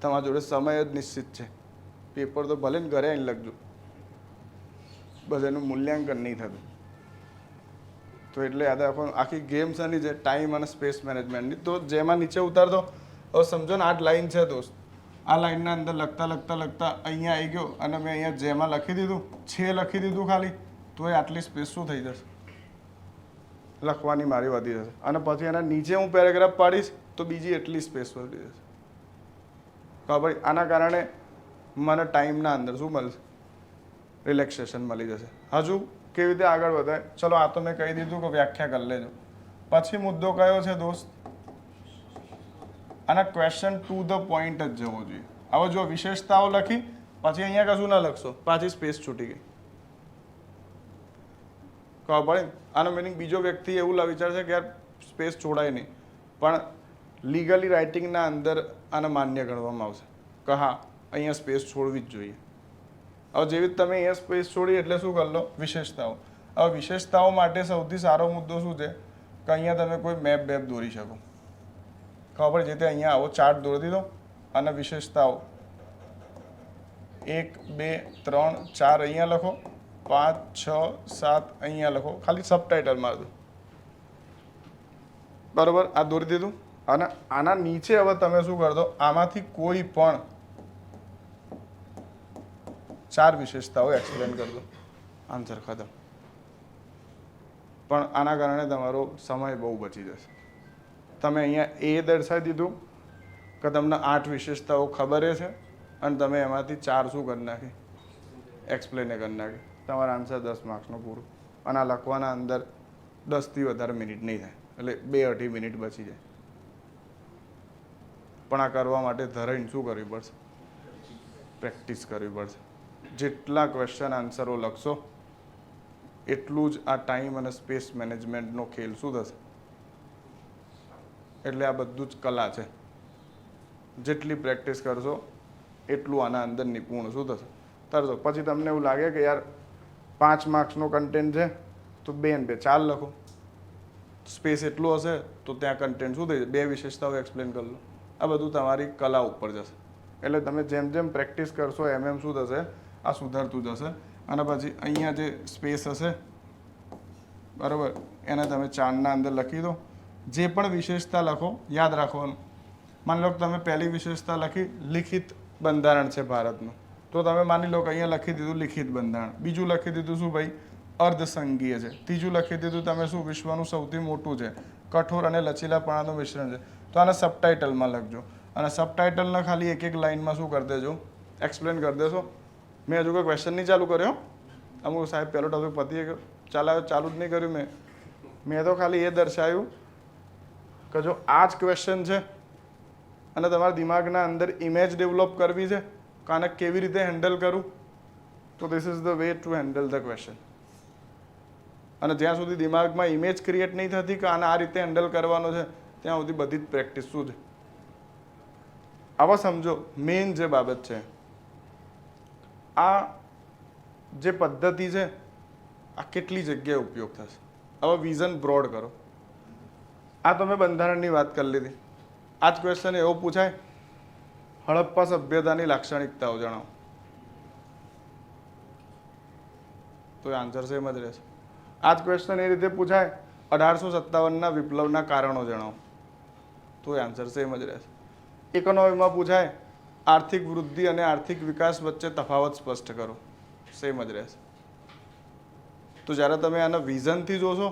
તમારા જોડે સમય જ નિશ્ચિત છે. પેપર તો ભલે ને ઘરે આવીને લખજો, બસ એનું મૂલ્યાંકન નહીં થતું. તો એટલે યાદ રાખો, આખી ગેમ શાની છે? ટાઈમ અને સ્પેસ મેનેજમેન્ટની. તો જેમાં નીચે ઉતારતો, હવે સમજો ને 8 લાઈન છે દોસ્ત, આ લાઈનના અંદર લખતા લખતા લખતા અહીંયા આવી ગયો અને મેં અહીંયા જેમાં લખી દીધું, લખી દીધું ખાલી, તો એ આટલી સ્પેસ શું થઈ જશે? લખવાની મારી વધી જશે. અને પછી એના નીચે હું પેરેગ્રાફ પાડીશ તો બીજી એટલી સ્પેસ વધી જશે. ભાઈ આના કારણે મને ટાઈમના અંદર શું મળશે? રિલેક્સેશન મળી જશે. હજુ કેવી રીતે આગળ વધાય? ચલો, આ તો મેં કહી દીધું કે વ્યાખ્યા કરી લેજો. પછી મુદ્દો કયો છે દોસ્ત? આના ક્વેશ્ચન ટુ ધ પોઈન્ટ જ જવો જોઈએ. હવે જો વિશેષતાઓ લખી, પછી અહીંયા કશું ના લખશો, પાછી સ્પેસ છૂટી ગઈ. ખબર પડે? આનો મિનિંગ બીજો વ્યક્તિ એવું વિચારશે કે યાર સ્પેસ છોડાય નહીં, પણ લીગલી રાઇટિંગના અંદર આને માન્ય ગણવામાં આવશે કે હા, અહીંયા સ્પેસ છોડવી જ જોઈએ. હવે જેવી તમે અહીંયા સ્પેસ છોડી એટલે શું કરી લો? વિશેષતાઓ. હવે વિશેષતાઓ માટે સૌથી સારો મુદ્દો શું છે કે અહીંયા તમે કોઈ મેપ દોરી શકો. ખબર પડે? જે તે અહીંયા આવો ચાર્ટ દોરી દીધો અને વિશેષતાઓ 1 2 3 4 અહીંયા લખો, 5 6 7 અહીંયા લખો, ખાલી સબટાઇટલ માર દો. બરોબર? આ દોરી દીધું. અને આના નીચે હવે તમે શું કરી દો? આમાંથી કોઈ પણ 4 વિશેષતાઓ એક્સપ્લેન કરી દો. આન્સર ખતમ. પણ આના કારણે તમારો સમય બહુ બચી જશે. તમે અહીંયા એ દર્શાવી દીધું કે તમને 8 વિશેષતાઓ ખબર છે અને તમે એમાંથી 4 શું કરી નાખી? એક્સપ્લેન કરી નાખી. તમારા આન્સર 10 માર્ક્સનો પૂરું. અને આ લખવાના અંદર 10થી વધારે મિનિટ નહીં થાય, એટલે 2-2.5 મિનિટ બચી જાય. પણ આ કરવા માટે ધરાઈને શું કરવી પડશે? પ્રેક્ટિસ કરવી પડશે. જેટલા ક્વેશ્ચન આન્સરો લખશો એટલું જ આ ટાઈમ અને સ્પેસ મેનેજમેન્ટનો ખેલ શું થશે? એટલે આ બધું જ કલા છે. જેટલી પ્રેક્ટિસ કરશો એટલું આના અંદર નિપુણ શું થશે? તરશો. પછી તમને એવું લાગે કે યાર 5 માર્ક્સનો કન્ટેન્ટ છે તો 2 ને 2 4 લખો. સ્પેસ એટલું હશે તો ત્યાં કન્ટેન્ટ શું થઈ જાય? 2 વિશેષતાઓ એક્સપ્લેન કરી લો. આ બધું તમારી કલા ઉપર જશે. એટલે તમે જેમ જેમ પ્રેક્ટિસ કરશો એમ શું થશે? આ સુધરતું જશે. અને પછી અહીંયા જે સ્પેસ હશે, બરાબર, એને તમે 4ના અંદર લખી દો. જે પણ વિશેષતા લખો યાદ રાખવાનું. માની લો કે તમે પહેલી વિશેષતા લખી લિખિત બંધારણ છે ભારતનું, તો તમે માની લો કે અહીંયા લખી દીધું લિખિત બંધારણ. બીજું લખી દીધું શું ભાઈ? અર્ધસંઘીય છે. ત્રીજું લખી દીધું તમે શું? વિશ્વનું સૌથી મોટું છે, કઠોર અને લચીલાપણાનું મિશ્રણ છે. તો આને સબટાઇટલમાં લખજો. અને સબટાઇટલને ખાલી એક લાઇનમાં શું કરી દેજો? એક્સપ્લેન કરી દેશો. મેં હજુ કોઈ ક્વેશ્ચન નહીં ચાલુ કર્યો. અમુક સાહેબ પહેલો ટોપિક પતી ગયો, ચાલુ જ નહીં કર્યું. મેં તો ખાલી એ દર્શાવ્યું કે જો આ જ ક્વેશ્ચન છે અને તમારા દિમાગના અંદર ઇમેજ ડેવલપ કરવી છે કે આને કેવી રીતે હેન્ડલ કરું, તો this is the way to handle the question. અને જ્યાં સુધી દિમાગમાં ઇમેજ ક્રિએટ નહીં થતી કે આને આ રીતે હેન્ડલ કરવાનો છે, ત્યાં સુધી બધી જ પ્રેક્ટિસ શું છે? આવા સમજો મેઇન જે બાબત છે, આ જે પદ્ધતિ છે આ કેટલી જગ્યાએ ઉપયોગ થશે? હવે વિઝન બ્રોડ કરો. આ તમે બંધારણની વાત કરી લીધી. આ જ ક્વેશ્ચન એવો પૂછાય, હડપ્પા સભ્યતાની લાક્ષણિકતાઓ જણાવો, તો એ આન્સર સેમ જ રહેશે. આ જ ક્વેશ્ચન એ રીતે પૂછાય, 1857ના વિપ્લવના કારણો જણાવો, તો એ આન્સર સેમ જ રહેશે. ઇકોનોમીમાં પૂછાય, આર્થિક વૃદ્ધિ અને આર્થિક વિકાસ વચ્ચે તફાવત સ્પષ્ટ કરો, સેમ જ રહેશે. તો જ્યારે તમે આના વિઝનથી જોશો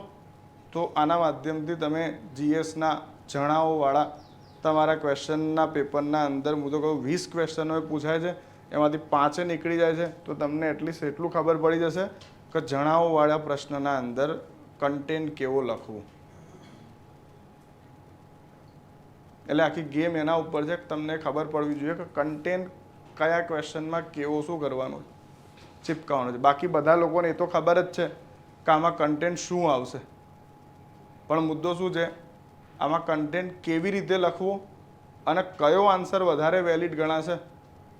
તો આના માધ્યમથી તમે જીએસના જણાવોવાળા તમારા ક્વેશ્ચનના પેપરના અંદર હું તો કહું 20 ક્વેશ્ચનો પૂછાય છે, એમાંથી 5 નીકળી જાય છે, તો તમને એટલીસ્ટ એટલું ખબર પડી જશે કે જણાવોવાળા પ્રશ્નના અંદર કન્ટેન્ટ કેવો લખવું. એટલે આખી ગેમ એના ઉપર છે, તમને ખબર પડવી જોઈએ કે કન્ટેન્ટ કયા ક્વેશ્ચનમાં કેવો શું કરવાનું, ચિપકાવવાનું છે. બાકી બધા લોકોને એ તો ખબર જ છે કે આમાં કન્ટેન્ટ શું આવશે, પણ મુદ્દો શું છે? આમાં કન્ટેન્ટ કેવી રીતે લખવું અને કયો આન્સર વધારે વેલિડ ગણાશે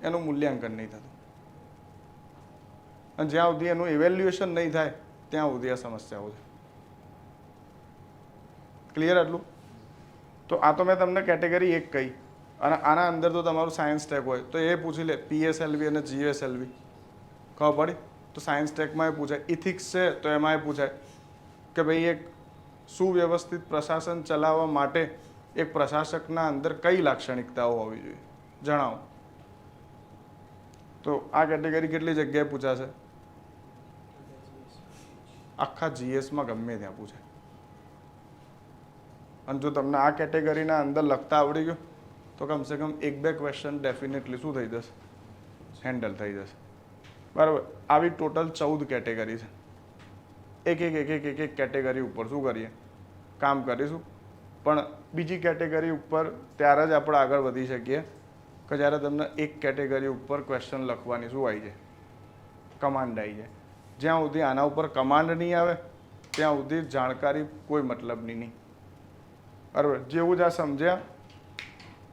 એનું મૂલ્યાંકન નહીં થતું. અને જ્યાં સુધી એનું ઇવેલ્યુએશન નહીં થાય ત્યાં સુધી આ સમસ્યાઓ છે. ક્લિયર આટલું? તો આ તો મેં તમને કેટેગરી એક કહી, અને આના અંદર તો તમારું સાયન્સ ટેક હોય તો એ પૂછી લે PSLV અને GSLV, ખબર પડી? તો સાયન્સ ટેકમાં એ પૂછાય. ઇથિક્સ છે તો એમાં એ પૂછાય કે ભાઈ એક સુવ્યવસ્થિત પ્રશાસન ચલાવવા માટે એક પ્રશાસકના અંદર કઈ લાક્ષણિકતાઓ હોવી જોઈએ, જણાવો. તો આ કેટેગરી કેટલી જગ્યાએ પૂછાશે? આખા GSમાં ગમે ત્યાં પૂછાય. અને જો તમને આ કેટેગરીના અંદર લખતા આવડી ગયું તો કમસે કમ 1-2 ક્વેશ્ચન ડેફિનેટલી શું થઈ જશે? હેન્ડલ થઈ જશે. બરાબર. આવી ટોટલ 14 કેટેગરી છે. એક કેટેગરી ઉપર શું કરીએ? કામ કરીશું. પણ બીજી કેટેગરી ઉપર ત્યારે જ આપણે આગળ વધી શકીએ કે જ્યારે તમને એક કેટેગરી ઉપર ક્વેશ્ચન લખવાની શું આવી જાય? કમાન્ડ આવી જાય. જ્યાં સુધી આના ઉપર કમાન્ડ નહીં આવે ત્યાં સુધી જાણકારી કોઈ મતલબની નહીં. બરાબર. જેવું જ આ સમજ્યા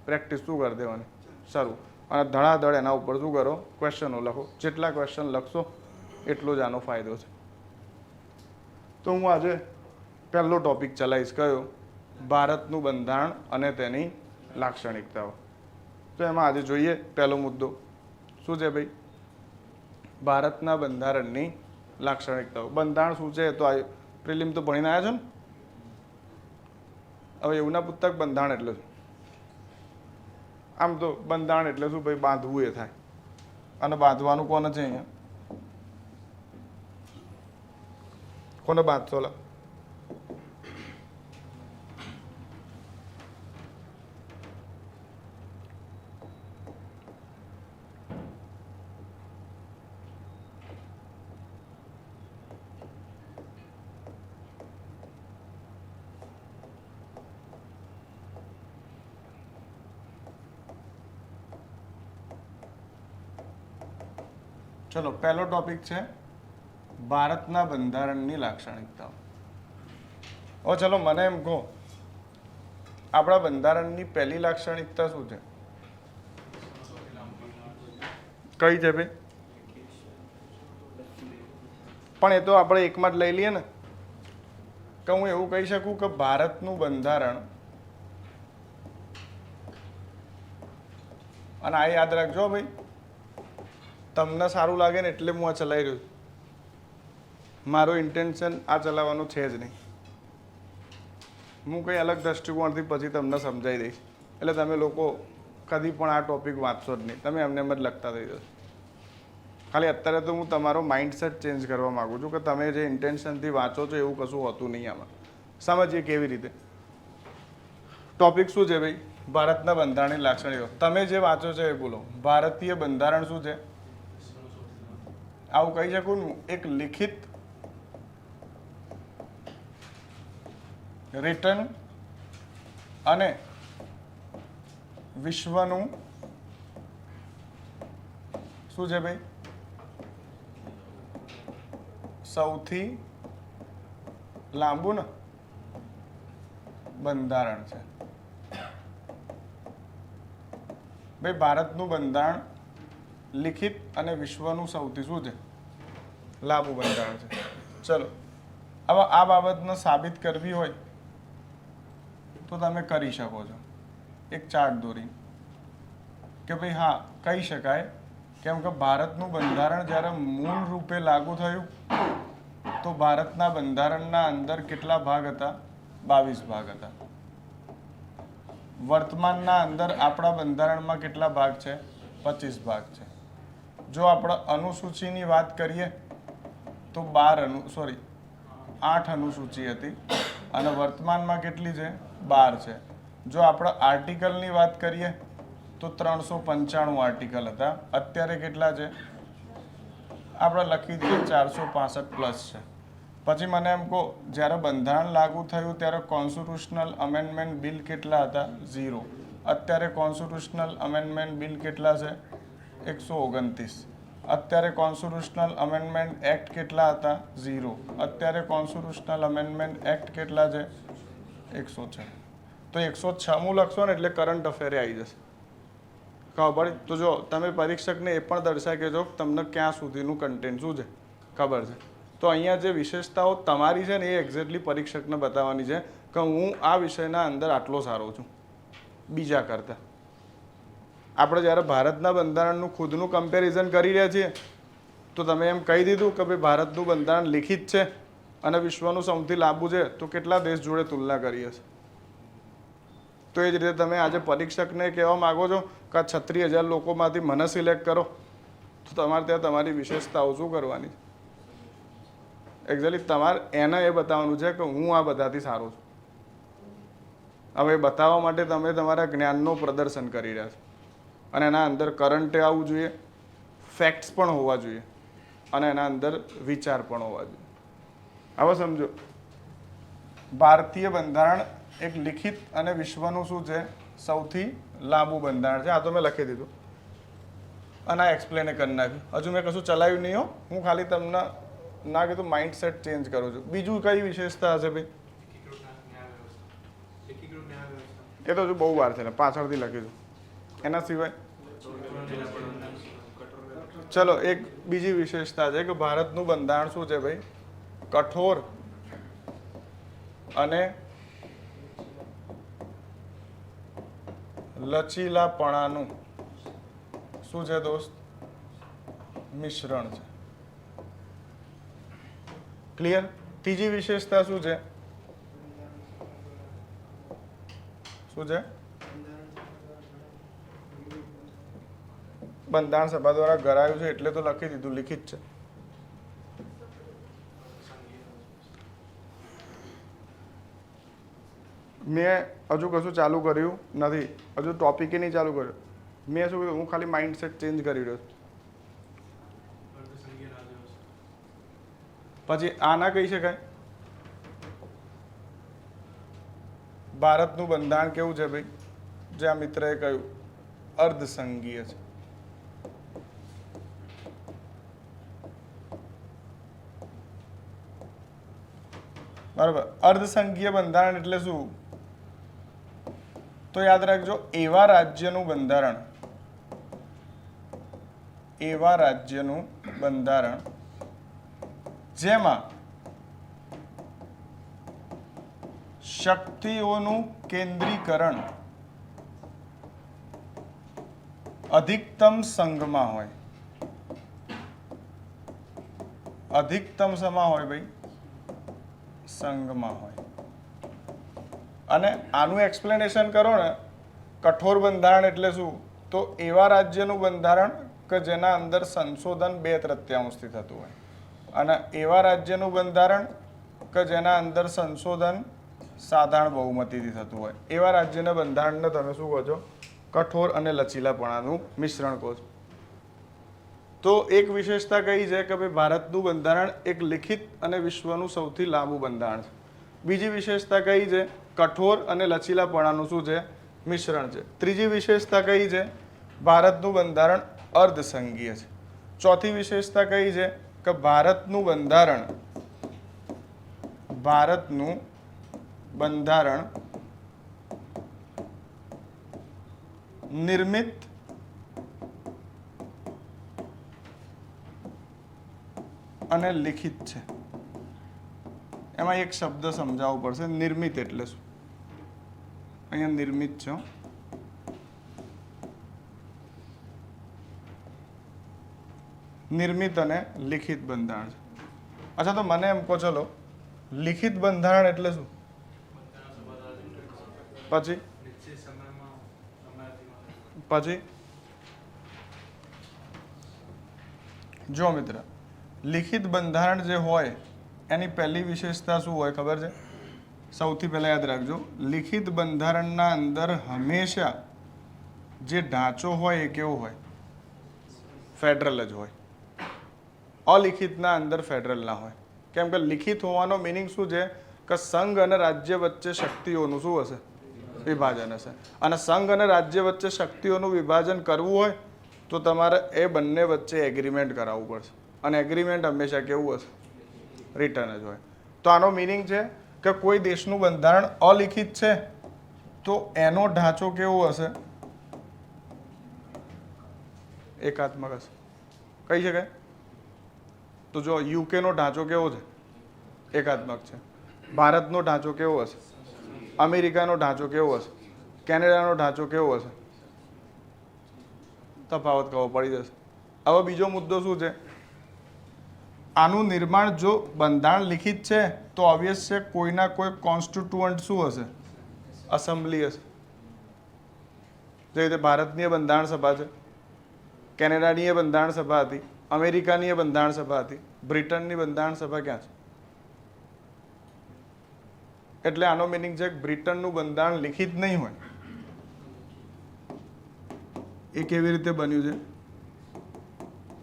પ્રેક્ટિસ શું કરી દેવાની શરૂ, અને ધડાધડ એના ઉપર શું કરો? ક્વેશ્ચનો લખો. જેટલા ક્વેશ્ચન લખશો એટલો જ આનો ફાયદો છે. તો હું આજે પહેલો ટોપિક ચલાવીશ, કયો? ભારતનું બંધારણ અને તેની લાક્ષણિકતાઓ. તો એમાં આજે જોઈએ પહેલો મુદ્દો શું છે ભાઈ? ભારતના બંધારણની લાક્ષણિકતાઓ. બંધારણ શું છે? તો આ પ્રિલિમ તો ભણીને આવ્યા છો ને? હવે એવું ના પૂછતા બંધારણ એટલે શું? આમ તો બંધારણ એટલે શું ભાઈ? બાંધવું એ થાય. અને બાંધવાનું કોને છે અહીંયા? કોને બાંધશો? લા ચલો, પહેલો ટોપિક છે ભારતના બંધારણની લાક્ષણિકતાઓ. ઓ ચલો મને એમ કહો, આપણા બંધારણની પહેલી લાક્ષણિકતા શું છે? કઈ છે ભાઈ? પણ એ તો આપણે એકમાં જ લઈ લઈએ ને. કે હું એવું કહી શકું કે ભારતનું બંધારણ, અને આ યાદ રાખજો ભાઈ, તમને સારું લાગે ને એટલે હું આ ચલાવી રહ્યો છું. મારો ઇન્ટેન્શન આ ચલાવવાનો છે જ નહીં. હું કંઈ અલગ દ્રષ્ટિકોણથી પછી તમને સમજાવી દઈશ. એટલે તમે લોકો કદી પણ આ ટોપિક વાંચશો જ નહીં. તમે એમને એમ જ લખતા થઈ જશો. ખાલી અત્યારે તો હું તમારો માઇન્ડસેટ ચેન્જ કરવા માગું છું કે તમે જે ઇન્ટેન્શનથી વાંચો છો એવું કશું હોતું નહીં. આમાં સમજીએ કેવી રીતે. ટોપિક શું છે ભાઈ? ભારતના બંધારણની લાક્ષણિકતાઓ. તમે જે વાંચો છો એ બોલો. ભારતીય બંધારણ શું છે? આવું કહી શકું ને, એક લિખિત, રિટન અને વિશ્વનું શું છે ભાઈ? સૌથી લાંબુ ને બંધારણ છે ભાઈ. ભારતનું બંધારણ લિખિત અને વિશ્વનું સૌથી શું છે? લાંબુ બંધારણ છે. ચલો, હવે આ બાબતને સાબિત કરવી હોય તો તમે કરી શકો છો એક ચાર્ટ દોરી કે ભાઈ હા કહી શકાય. કેમ કે ભારતનું બંધારણ જ્યારે મૂળ રૂપે લાગુ થયું તો ભારતના બંધારણના અંદર કેટલા ભાગ હતા? 22 ભાગ હતા. વર્તમાનના અંદર આપણા બંધારણમાં કેટલા ભાગ છે? 25 ભાગ છે. જો આપણે અનુસૂચિની વાત કરીએ તો 8 અનુસૂચિ હતી અને વર્તમાનમાં કેટલી છે? 12 છે. જો આપણે આર્ટિકલની વાત કરીએ તો 395 આર્ટિકલ હતા. અત્યારે કેટલા છે? આપણે લખી દઈએ 465 પ્લસ છે. પછી મને એમ કહો, જ્યારે બંધારણ લાગુ થયું ત્યારે કોન્સ્ટિટ્યુશનલ અમેન્ડમેન્ટ બિલ કેટલા હતા? 0. અત્યારે કોન્સ્ટિટ્યુશનલ અમેન્ડમેન્ટ બિલ કેટલા છે? 129. અત્યારે કોન્સ્ટિટ્યુશનલ અમેન્ડમેન્ટ એક્ટ કેટલા હતા? 0. અત્યારે કોન્સ્ટિટ્યુશનલ અમેન્ડમેન્ટ એક્ટ કેટલા છે? 106. તો 106મું લખશો ને એટલે કરંટ અફેરે આવી જશે. ખબર પડી? તો જો તમે પરીક્ષકને એ પણ દર્શાવી કે જો તમને ક્યાં સુધીનું કન્ટેન્ટ શું છે ખબર છે. તો અહીંયા જે વિશેષતાઓ તમારી છે ને એ એક્ઝેક્ટલી પરીક્ષકને બતાવવાની છે કે હું આ વિષયના અંદર આટલો સારો છું બીજા કરતાં. આપણે જ્યારે ભારતના બંધારણનું ખુદનું કમ્પેરિઝન કરી રહ્યા છીએ તો તમે એમ કહી દીધું કે ભાઈ ભારતનું બંધારણ લિખિત છે અને વિશ્વનું સૌથી લાંબુ છે, તો કેટલા દેશ જોડે તુલના કરીએ છીએ. તો એ જ રીતે તમે આજે પરીક્ષકને કહેવા માગો છો કે 36,000 લોકોમાંથી મને સિલેક્ટ કરો, તો તમારે ત્યાં તમારી વિશેષતાઓ શું કરવાની છે? એક્ઝેક્ટલી તમારે એને એ બતાવવાનું છે કે હું આ બધાથી સારો છું. હવે એ બતાવવા માટે તમે તમારા જ્ઞાનનું પ્રદર્શન કરી રહ્યા છો અને એના અંદર કરંટે આવવું જોઈએ, ફેક્ટ્સ પણ હોવા જોઈએ અને એના અંદર વિચાર પણ હોવા જોઈએ. હવે સમજો, ભારતીય બંધારણ એક લિખિત અને વિશ્વનું શું છે સૌથી લાંબુ બંધારણ છે. આ તો મેં લખી દીધું અને આ એક્સપ્લેન કરી નાખ્યું. હજુ મેં કશું ચલાવ્યું નહીં હો, હું ખાલી તમને ના કીધું માઇન્ડસેટ ચેન્જ કરું છું. બીજું કઈ વિશેષતા હશે ભાઈ? એ તો હજુ બહુ વાર છે, પાછળથી લખીશું. એના સિવાય ચલો એક બીજી વિશેષતા છે કે ભારતનું બંધારણ શું છે ભાઈ? કઠોર અને લચીલાપણાનું શું છે દોસ્ત? મિશ્રણ છે. ક્લિયર? ત્રીજી વિશેષતા શું છે? શું છે? બંધારણ સભા દ્વારા કરાયું છે એટલે તો લખી દીધું, લિખિત છે. મેં હજુ કશું ચાલુ કર્યું નથી, હજુ ટોપિક નહીં ચાલુ કર્યો. મેં શું કીધું? હું ખાલી માઇન્ડસેટ ચેન્જ કરી રહ્યો છું. પછી આ ના કહી શકાય? ભારતનું બંધારણ કેવું છે ભાઈ? જે આ મિત્રએ કહ્યું અર્ધસંઘીય છે. બરાબર. અર્ધસંઘીય બંધારણ એટલે શું? તો યાદ રાખજો, એવા રાજ્યનું બંધારણ, એવા રાજ્યનું બંધારણ જેમાં શક્તિઓનું કેન્દ્રીકરણ અધિકતમ સંઘમાં હોય. અધિકતમ શેમાં હોય ભાઈ? સંઘમાં હોય. અને આનું એક્સપ્લેનેશન કરો ને, કઠોર બંધારણ એટલે શું? તો એવા રાજ્યનું બંધારણ કે જેના અંદર સંશોધન 2/3 થતું હોય, અને એવા રાજ્યનું બંધારણ કે જેના અંદર સંશોધન સાધારણ બહુમતીથી થતું હોય, એવા રાજ્યના બંધારણને તમે શું કહો છો? કઠોર અને લચીલાપણાનું મિશ્રણ કહો છો. તો એક વિશેષતા કઈ છે કે ભાઈ ભારતનું બંધારણ એક લિખિત અને વિશ્વનું સૌથી લાંબુ બંધારણ છે. બીજી વિશેષતા કઈ છે? કઠોર અને લચીલાપણાનું શું છે? મિશ્રણ છે. ત્રીજી વિશેષતા કઈ છે? ભારતનું બંધારણ અર્ધસંઘીય છે. ચોથી વિશેષતા કઈ છે? કે ભારતનું બંધારણ નિર્મિત અને લિખિત છે. એમાં એક શબ્દ સમજાવવો પડશે. નિર્મિત એટલે શું? અહીંયા નિર્મિત છે, નિર્મિત અને લિખિત બંધારણ છે. અચ્છા, તો મને એમ કહો, ચલો લિખિત બંધારણ એટલે શું? પછી જો મિત્ર, લિખિત બંધારણ જે હોય એની પહેલી વિશેષતા શું હોય ખબર છે? સૌથી પહેલા યાદ રાખજો, લિખિત બંધારણના અંદર હંમેશા જે ઢાંચો હોય એ કેવો હોય? ફેડરલ જ હોય. અલિખિતના અંદર ફેડરલ ના હોય. કેમ કે લિખિત હોવાનો મિનિંગ શું છે? કે સંઘ અને રાજ્ય વચ્ચે શક્તિઓનું શું હશે? વિભાજન હશે. અને સંઘ અને રાજ્ય વચ્ચે શક્તિઓનું વિભાજન કરવું હોય તો તમારે એ બંને વચ્ચે એગ્રીમેન્ટ કરાવવું પડશે. અને એગ્રીમેન્ટ હંમેશા કેવું હશે? રિટર્ન જ હોય. તો આનો મિનિંગ છે કે કોઈ દેશનું બંધારણ અલિખિત છે તો એનો ઢાંચો કેવો હશે? એકાત્મક હશે. કહી શકાય? તો જો યુકેનો ઢાંચો કેવો છે? એકાત્મક છે. ભારતનો ઢાંચો કેવો હશે? અમેરિકાનો ઢાંચો કેવો હશે, કેનેડાનો ઢાંચો કેવો હશે, તફાવત ખબર પડી જશે. હવે બીજો મુદ્દો શું છે, આનું નિર્માણ જો બંધારણ લિખિત છે તો ઓબ્વિયસ છે કોઈના કોઈ કોન્સ્ટિટ્યુઅન્ટ શું હશે, અસેમ્બલી હશે. જે રીતે ભારતની બંધારણ સભા છે, કેનેડાની બંધારણ સભા હતી, અમેરિકાની બંધારણ સભા હતી, બ્રિટનની બંધારણ સભા ક્યાં છે? એટલે આનો મિનિંગ છે કે બ્રિટનનું બંધારણ લિખિત નહીં હોય. એ કેવી રીતે બન્યું છે?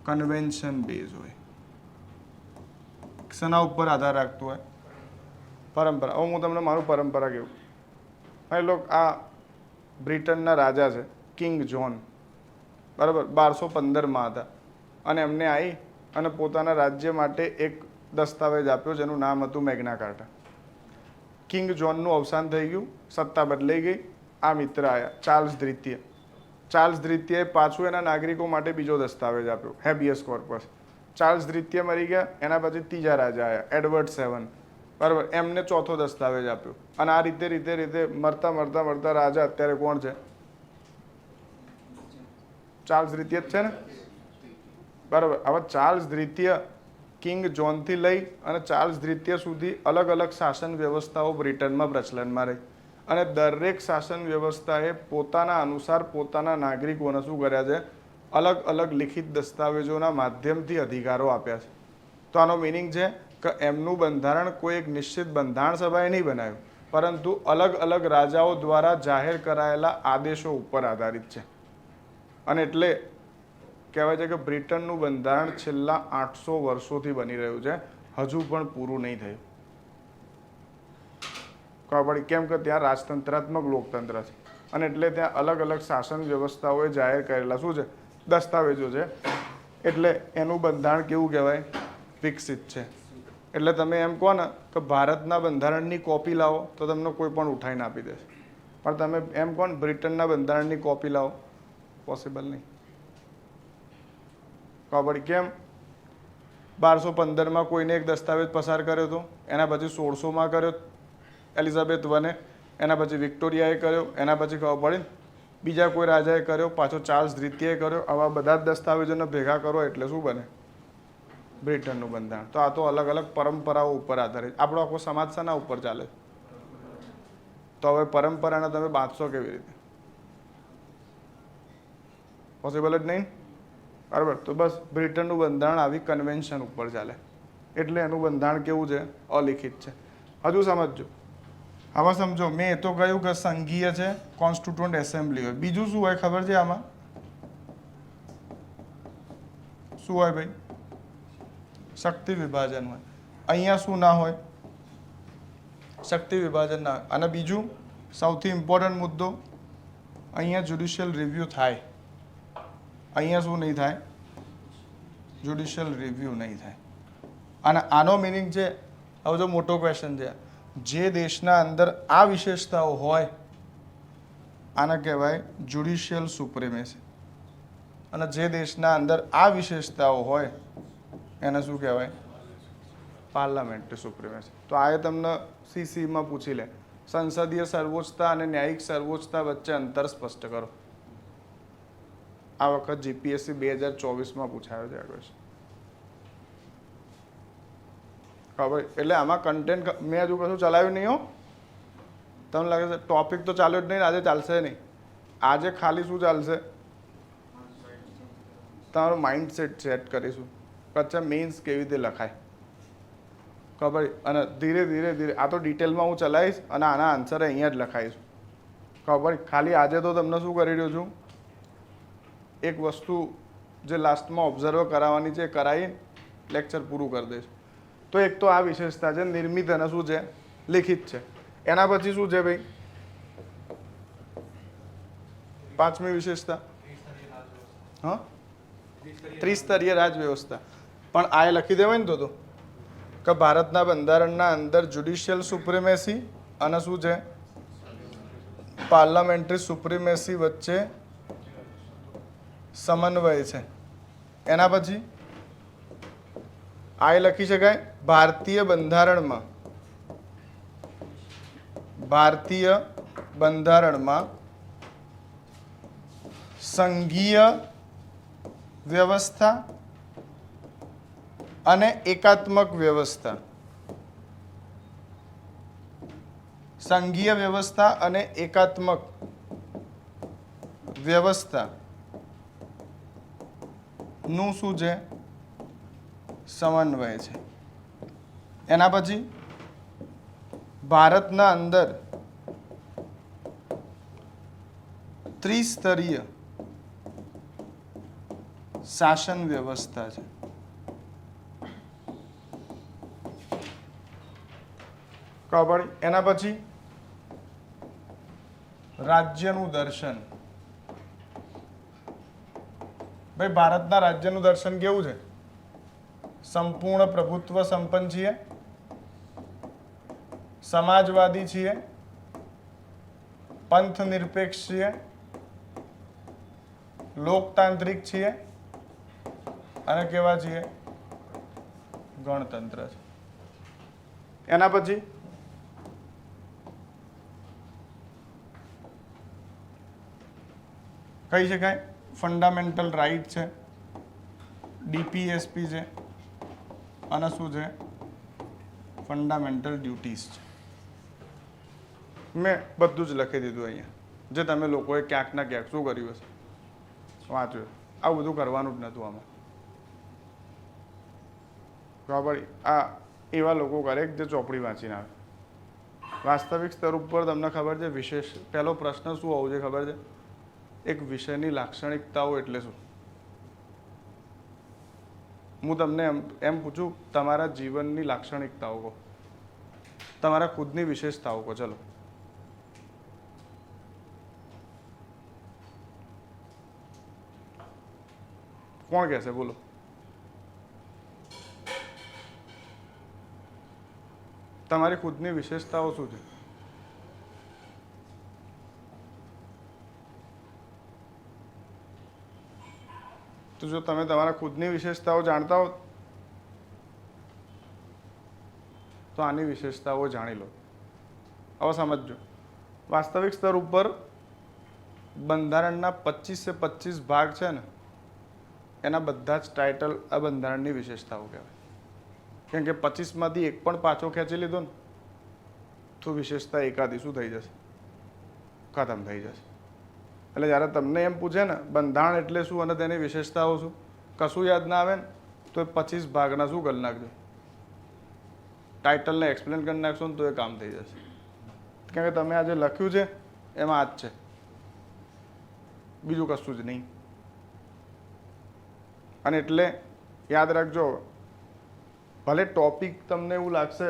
કન્વેન્શન બેઝ હોય. શેના ઉપર આધાર રાખતું હોય? પરંપરા. હવે હું તમને મારું પરંપરા કહું. માની લો આ બ્રિટનના રાજા છે કિંગ જોન, બરાબર, 1215માં હતા અને એમને આવી અને પોતાના રાજ્ય માટે એક દસ્તાવેજ આપ્યો જેનું નામ હતું મેગ્ના કાર્ટા. કિંગ જોનનું અવસાન થઈ ગયું, સત્તા બદલાઈ ગઈ, આ મિત્ર આવ્યા ચાર્લ્સ દ્વિતીય. ચાર્લ્સ દ્વિતીયએ પાછું એના નાગરિકો માટે બીજો દસ્તાવેજ આપ્યો, હેબિયસ કોર્પસ. ચાર્લ્સ દ્વિતીય મરી ગયા, એના પછી ત્રીજા રાજા આવ્યા એડવર્ડ સેવન, બરાબર, એમને ચોથો દસ્તાવેજ આપ્યો. અને આ રીતે રીતે રીતે મરતા મરતા મરતા રાજા અત્યારે કોણ છે? ચાર્લ્સ દ્વિતીય જ છે ને, બરાબર. હવે ચાર્લ્સ દ્વિતીય કિંગ જોનથી લઈ અને ચાર્લ્સ દ્વિતીય સુધી અલગ અલગ શાસન વ્યવસ્થાઓ બ્રિટનમાં પ્રચલનમાં રહી અને દરેક શાસન વ્યવસ્થાએ પોતાના અનુસાર પોતાના નાગરિકોને શું કર્યા છે? અલગ અલગ લિખિત દસ્તાવેજોના માધ્યમથી અધિકારો આપ્યા છે. તો આનો મિનિંગ છે કે એમનું બંધારણ કોઈ એક નિશ્ચિત બંધારણ સભાએ નહીં બનાવ્યું, પરંતુ અલગ અલગ રાજાઓ દ્વારા જાહેર કરાયેલા આદેશો ઉપર આધારિત છે. અને એટલે કહેવાય છે કે બ્રિટનનું બંધારણ છેલ્લા 800 વર્ષોથી બની રહ્યું છે, હજુ પણ પૂરું નહીં થયું. ખબર પડી? કેમ કે ત્યાં રાજતંત્રાત્મક લોકતંત્ર છે અને એટલે ત્યાં અલગ અલગ શાસન વ્યવસ્થાઓએ જાહેર કરેલા શું છે? દસ્તાવેજો છે. એટલે એનું બંધારણ કેવું કહેવાય? વિકસિત છે. એટલે તમે એમ કહો ને કે ભારતના બંધારણની કોપી લાવો તો તમને કોઈ પણ ઉઠાઈને આપી દેશે, પણ તમે એમ કહો ને બ્રિટનના બંધારણની કોપી લાવો, પોસિબલ નહીં. ખબર પડી? કેમ? 1215માં કોઈને એક દસ્તાવેજ પસાર કર્યો હતો, એના પછી 1600માં કર્યો એલિઝાબેથ વને, એના પછી વિક્ટોરિયાએ કર્યો, એના પછી ખબર પડી ને બીજા કોઈ રાજાએ કર્યો, પાછો ચાર્લ્સ દ્વિતીયએ કર્યો. આવા બધા જ દસ્તાવેજોને ભેગા કરો એટલે શું બને? બ્રિટનનું બંધારણ. તો આ તો અલગ અલગ પરંપરાઓ ઉપર આધારિત. આપણો આખો સમાજ શાના ઉપર ચાલે? તો હવે પરંપરાને તમે બાંધશો કેવી રીતે? પોસિબલ જ નહીં, બરાબર. તો બસ બ્રિટનનું બંધારણ આવી કન્વેન્શન ઉપર ચાલે એટલે એનું બંધારણ કેવું છે? અલિખિત છે. હજુ સમજો. હવે સમજો, મેં એ તો કહ્યું કે સંઘીય છે, કોન્સ્ટિટ્યુઅન્ટ એસેમ્બલી હોય. બીજું શું હોય ખબર છે આમાં? શું હોય ભાઈ? શક્તિ વિભાજન હોય. અહીંયા શું ના હોય? શક્તિ વિભાજન ના હોય. અને બીજું સૌથી ઇમ્પોર્ટન્ટ મુદ્દો, અહીંયા જ્યુડિશિયલ રિવ્યુ થાય. અહીંયા શું નહીં થાય? જ્યુડિશિયલ રિવ્યુ નહીં થાય. અને આનો મિનિંગ છે, હવે જો મોટો ક્વેશ્ચન છે, જે દેશના અંદર આ વિશેષતાઓ હોય આને કહેવાય જ્યુડિશિયલ સુપ્રીમેસી, અને જે દેશના અંદર આ વિશેષતાઓ હોય એને શું કહેવાય? પાર્લામેન્ટરી સુપ્રીમેસી. તો આ તમને સીસીમાં પૂછી લે, સંસદીય સર્વોચ્ચતા અને ન્યાયિક સર્વોચ્ચતા વચ્ચે અંતર સ્પષ્ટ કરો. આ વખત જીપીએસસી 2024માં પૂછાયો છે આ ક્વેશ્ચન. ખબર? એટલે આમાં કન્ટેન્ટ મેં હજુ કશું ચલાવ્યું નહીં હો. તમને લાગે છે ટોપિક તો ચાલ્યો જ નહીં, આજે ચાલશે નહીં. આજે ખાલી શું ચાલશે? તમારું માઇન્ડસેટ સેટ કરીશું. અચ્છા, મેઇન્સ કેવી રીતે લખાય, ખબર? અને ધીરે ધીરે ધીરે આ તો ડિટેલમાં હું ચલાવીશ અને આના આન્સર અહીંયા જ લખાઈશું. ખબર? ખાલી આજે તો તમને શું કરી રહ્યો છું? એક વસ્તુ જે લાસ્ટમાં ઓબ્ઝર્વ કરાવવાની છે કરાવી લેક્ચર પૂરું કરી દઈશ. તો એક તો આ વિશેષતા છે નિર્મિત અને શું છે? લિખિત છે. એના પછી શું છે ભાઈ? પાંચમી વિશેષતા, હા, ત્રિસ્તરીય રાજ વ્યવસ્થા. પણ આ લખી દેવાય ને તો કે ભારતના બંધારણના અંદર જ્યુડિશિયલ સુપ્રીમેસી અને શું છે? પાર્લામેન્ટરી સુપ્રીમેસી વચ્ચે સમન્વય છે. એના પછી આ લખી શકાય ભારતીય બંધારણમાં ભારતીય બંધારણમાં સંઘીય વ્યવસ્થા અને એકાત્મક વ્યવસ્થા, સંઘીય વ્યવસ્થા અને એકાત્મક વ્યવસ્થા નું શું છે? સમન્વય છે. એના પછી ભારતના અંદર ત્રિસ્તરીય શાસન વ્યવસ્થા છે. ખબર પડી? એના પછી રાજ્યનું દર્શન. ભાઈ ભારતના રાજ્યનું દર્શન કેવું છે? સંપૂર્ણ પ્રભુત્વ સંપન્ન છીએ, સમાજવાદી છીએ, પંથ નિરપેક્ષ છીએ, લોકતાંત્રિક છીએ અને કેવા છીએ? ગણતંત્ર છે. એના પછી કહી શકાય ફંડામેન્ટલ રાઇટ છે, ડીપીએસપી છે અને શું છે? ફંડામેન્ટલ ડ્યુટીઝ છે. મેં બધું જ લખી દીધું અહીંયા, જે તમે લોકોએ ક્યાંક ના ક્યાંક શું કર્યું હશે? વાંચ્યું. આવું બધું કરવાનું જ નહોતું આમાં. બરાબર? આ એવા લોકો કરે જે ચોપડી વાંચીને આવે. વાસ્તવિક સ્તર ઉપર તમને ખબર છે વિશેષ પહેલો પ્રશ્ન શું હોવો જોઈએ ખબર છે? એક વિષયની લાક્ષણિકતાઓ એટલે શું? હું તમને એમ પૂછું, તમારા જીવનની લાક્ષણિકતાઓ કહો, તમારા ખુદની વિશેષતાઓ કહો. ચલો, કોણ કહેશે? બોલો. તમારી ખુદની વિશેષતાઓ શું છે? તો જો તમે તમારા ખુદની વિશેષતાઓ જાણતા હો તો આની વિશેષતાઓ જાણી લો. હવે સમજો, વાસ્તવિક સ્તર ઉપર બંધારણના 25 ભાગ છે ને, એના બધા જ ટાઇટલ આ બંધારણની વિશેષતાઓ કહેવાય. કેમ કે 25માંથી એક પણ પાછો ખેંચી લીધો ને તો વિશેષતા એકાદી શું થઈ જશે? ખતમ થઈ જશે. એટલે જ્યારે તમને એમ પૂછે ને બંધારણ એટલે શું અને તેની વિશેષતાઓ શું, કશું યાદ ના આવે ને તો એ 25 ભાગના શું કરી નાખજો, ટાઇટલને એક્સપ્લેન કરી નાખશો ને તો એ કામ થઈ જશે. કારણ કે તમે આજે લખ્યું છે એમાં આ જ છે, બીજું કશું જ નહીં. અને એટલે યાદ રાખજો, ભલે ટોપિક તમને એવું લાગશે